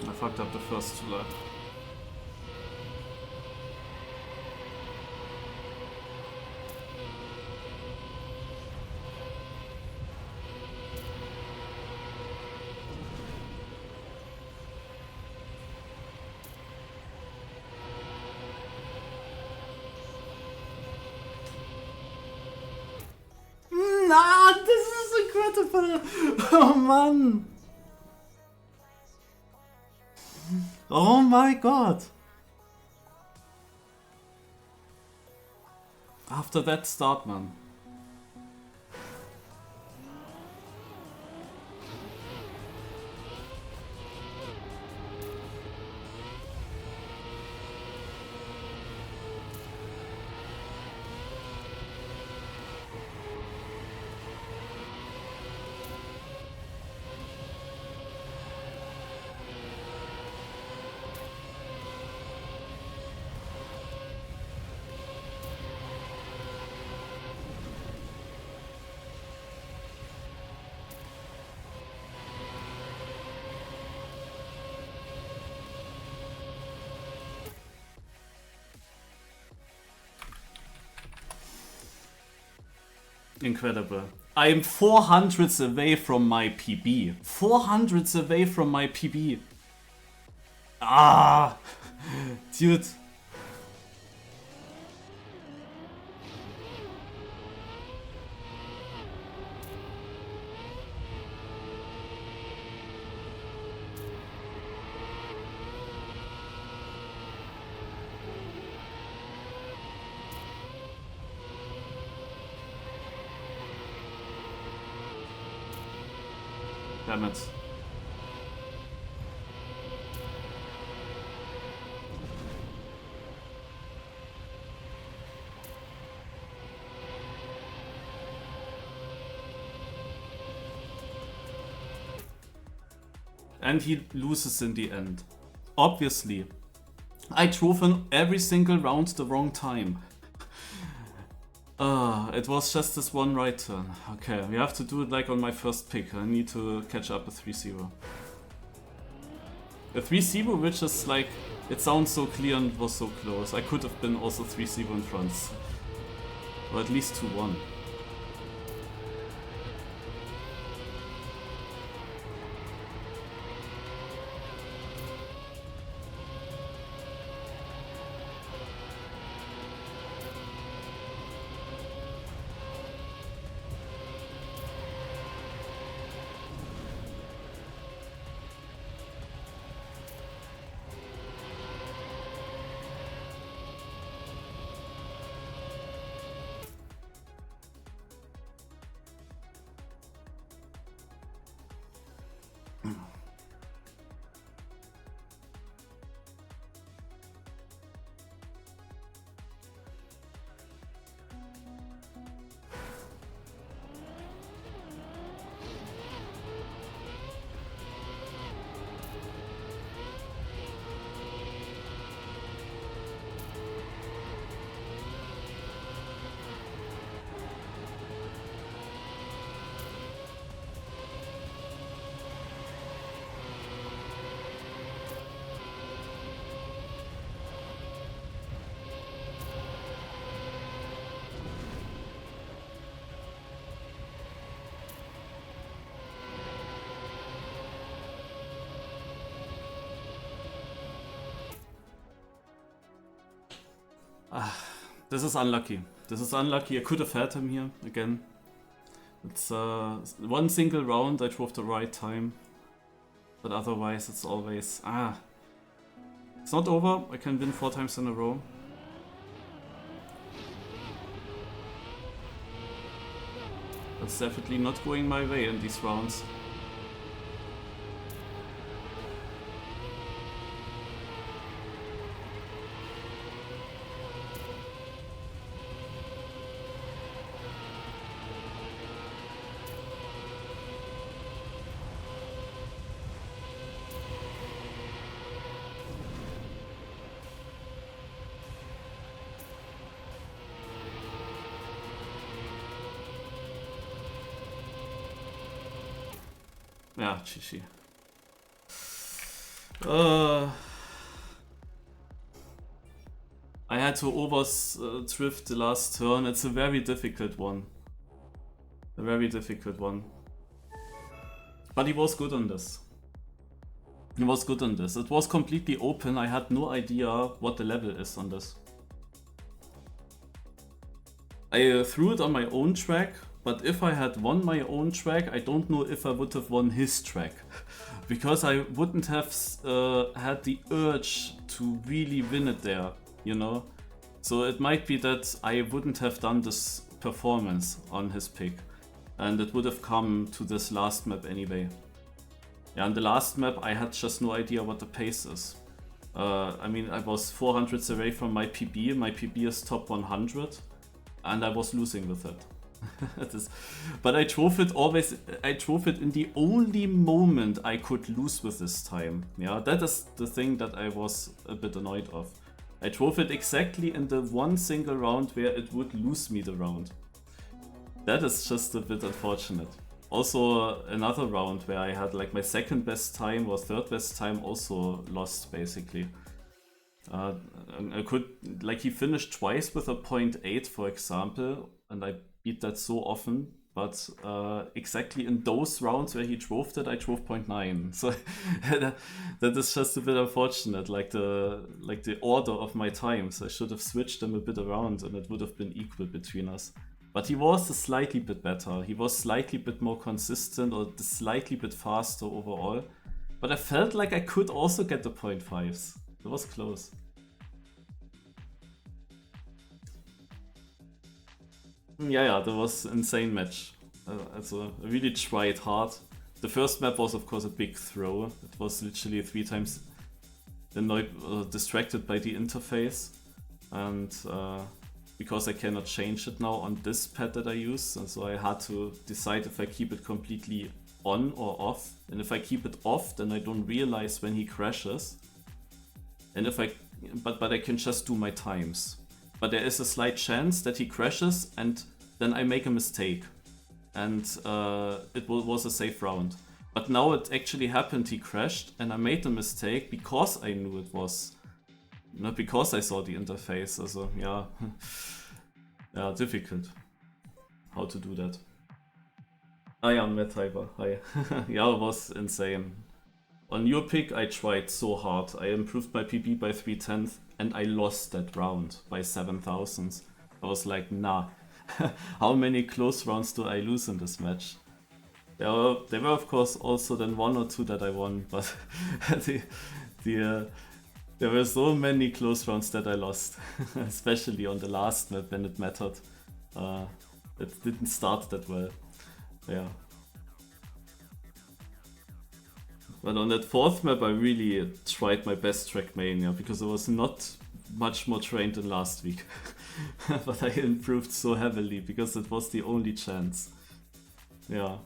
A: I fucked up the first two lap. Nah, this is incredible! Oh man! Oh my god! After that start, man. Incredible. I'm 400s away from my PB. 400s away from my PB. Ah! Dude. Damn it. And he loses in the end. Obviously. I drove in every single round the wrong time. It was just this one right turn. Okay, we have to do it like on my first pick. I need to catch up a 3-0. A 3-0 which is like, it sounds so clear and was so close. I could have been also 3-0 in front. Or at least 2-1. This is unlucky. This is unlucky. I could have had him here again. It's one single round. I drove the right time, but otherwise it's always It's not over. I can win 4 times in a row. That's definitely not going my way in these rounds. Yeah, GG. I had to drift the last turn. It's a very difficult one. A very difficult one. But he was good on this. He was good on this. It was completely open. I had no idea what the level is on this. I threw it on my own track. But if I had won my own track, I don't know if I would have won his track. Because I wouldn't have had the urge to really win it there, you know? So it might be that I wouldn't have done this performance on his pick. And it would have come to this last map anyway. Yeah, on the last map I had just no idea what the pace is. I mean, I was 400s away from my PB. My PB is top 100. And I was losing with it. But I drove it in the only moment I could lose with this time. Yeah, that is the thing that I was a bit annoyed of. I drove it exactly in the one single round where it would lose me the round. That is just a bit unfortunate. Also another round where I had like my second best time or third best time also lost basically. I could, like, he finished twice with a 0.8 for example, and I beat that so often, but exactly in those rounds where he drove that, I drove 0.9. So that is just a bit unfortunate, like the order of my times. I should have switched them a bit around and it would have been equal between us. But he was a slightly bit better. He was slightly bit more consistent or slightly bit faster overall. But I felt like I could also get the 0.5s. It was close. Yeah, that was an insane match. Also, I really tried hard. The first map was of course a big throw. It was literally 3 times annoyed, distracted by the interface. And because I cannot change it now on this pad that I use, and so I had to decide if I keep it completely on or off. And if I keep it off, then I don't realize when he crashes. And if but I can just do my times. But there is a slight chance that he crashes and then I make a mistake. And it was a safe round. But now it actually happened, he crashed and I made a mistake because I knew it was. Not because I saw the interface, also, yeah. Yeah, difficult. How to do that. I am Mathyper, hi. Yeah, it was insane. On your pick, I tried so hard. I improved my PB by 3/10 and I lost that round by 7,000. I was like, nah. How many close rounds do I lose in this match? There were of course also then 1 or 2 that I won, but there were so many close rounds that I lost, especially on the last map when it mattered. It didn't start that well. Yeah. But on that 4th map I really tried my best Trackmania because I was not much more trained than last week. But I improved so heavily because it was the only chance. Yeah.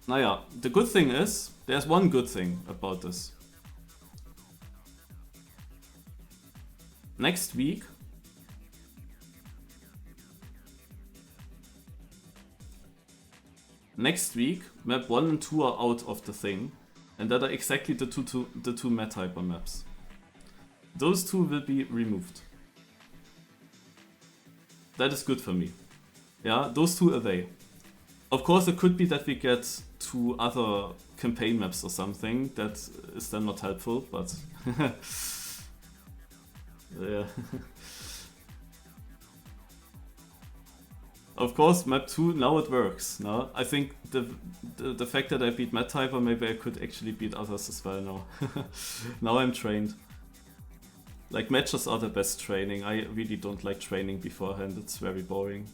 A: Naja, the good thing is, there's one good thing about this. Next week, map 1 and 2 are out of the thing, and that are exactly the two Mathyper maps. Those 2 will be removed. That is good for me. Yeah, those 2 away. Of course, it could be that we get 2 other campaign maps or something. That is then not helpful, but yeah. Of course, map 2, now it works. No? I think the fact that I beat Mathyper, maybe I could actually beat others as well now. Now I'm trained. Like, matches are the best training. I really don't like training beforehand, it's very boring.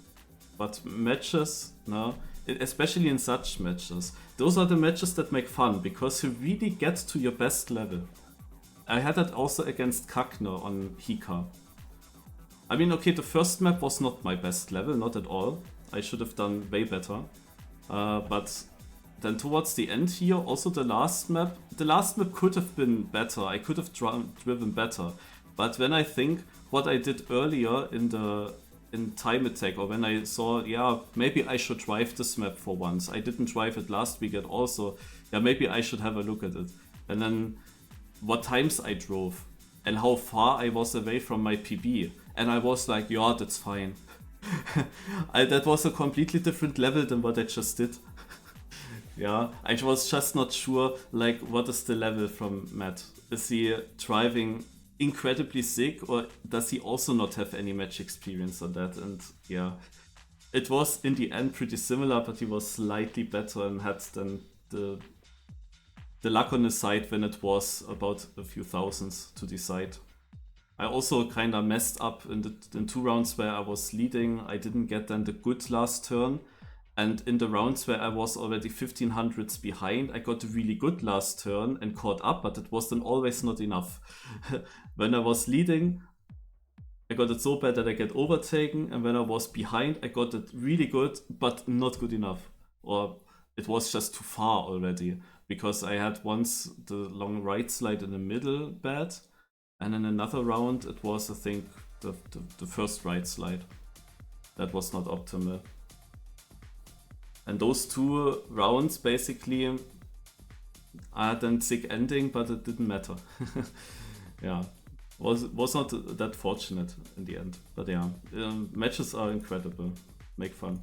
A: But matches, no, especially in such matches, those are the matches that make fun, because you really get to your best level. I had that also against Kakner on Hika. I mean, okay, the first map was not my best level, not at all. I should have done way better. But then towards the end here, also the last map could have been better. I could have driven better. But when I think what I did earlier in Time Attack, or when I saw, yeah, maybe I should drive this map for once. I didn't drive it last week at all, so yeah, maybe I should have a look at it. And then what times I drove and how far I was away from my PB. And I was like, yeah, that's fine. That was a completely different level than what I just did. Yeah, I was just not sure, like, what is the level from Matt? Is he driving incredibly sick, or does he also not have any match experience on that? And yeah, it was in the end pretty similar, but he was slightly better and had then the luck on his side when it was about a few thousands to decide. I also kind of messed up in 2 rounds where I was leading. I didn't get then the good last turn. And in the rounds where I was already 1500s behind, I got a really good last turn and caught up, but it was then always not enough. When I was leading, I got it so bad that I get overtaken, and when I was behind, I got it really good, but not good enough. Or it was just too far already, because I had once the long right slide in the middle bad, and in another round it was, I think, the first right slide. That was not optimal. And those 2 rounds basically are then sick ending, but it didn't matter. Yeah. Was not that fortunate in the end, but yeah, matches are incredible, make fun.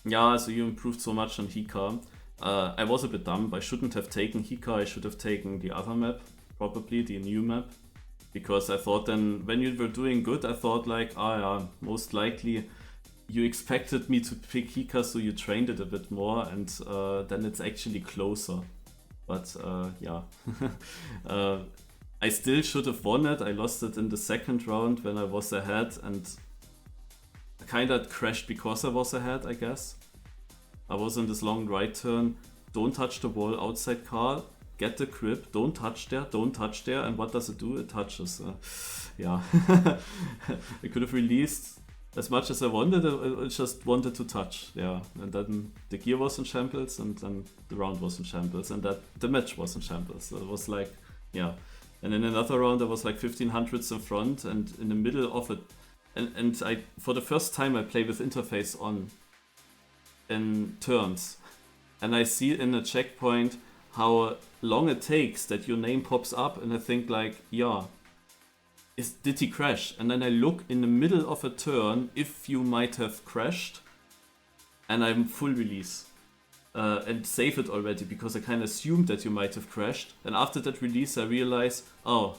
A: Yeah, so you improved so much on Hika. I was a bit dumb. I shouldn't have taken Hika. I should have taken the other map, probably the new map, because I thought then when you were doing good, I thought like, yeah, most likely you expected me to pick Hika, so you trained it a bit more, and then it's actually closer. But yeah, I still should have won it. I lost it in the second round when I was ahead, and kinda crashed because I was ahead, I guess. I was in this long right turn. Don't touch the wall outside car. Get the grip. Don't touch there. Don't touch there. And what does it do? It touches. Yeah. I could have released as much as I wanted. I just wanted to touch. Yeah. And then the gear was in shambles, and then the round was in shambles, and that the match was in shambles. So it was like, yeah. And in another round, I was like 1500s in front, and in the middle of it. And I, for the first time, I play with interface on in turns, and I see in a checkpoint how long it takes that your name pops up, and I think like, yeah, did he crash? And then I look in the middle of a turn if you might have crashed, and I'm full release and save it already because I kind of assumed that you might have crashed. And after that release, I realize, oh,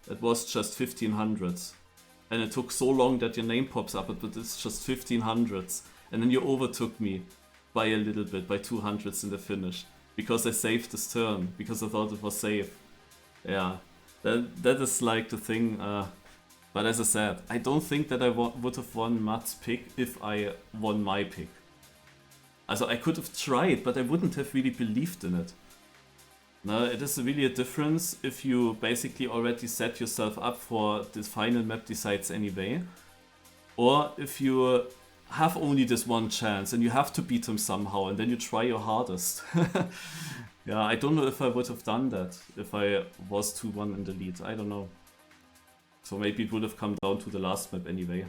A: it was just 1500s. And it took so long that your name pops up, but it's just 1500s. And then you overtook me by a little bit, by 200s in the finish. Because I saved this turn, because I thought it was safe. Yeah, that is like the thing. But as I said, I don't think that I would have won Matt's pick if I won my pick. Also, I could have tried, but I wouldn't have really believed in it. No, it is really a difference if you basically already set yourself up for this final map decides anyway, or if you have only this one chance and you have to beat him somehow and then you try your hardest. Yeah, I don't know if I would have done that if I was 2-1 in the lead. I don't know. So maybe it would have come down to the last map anyway.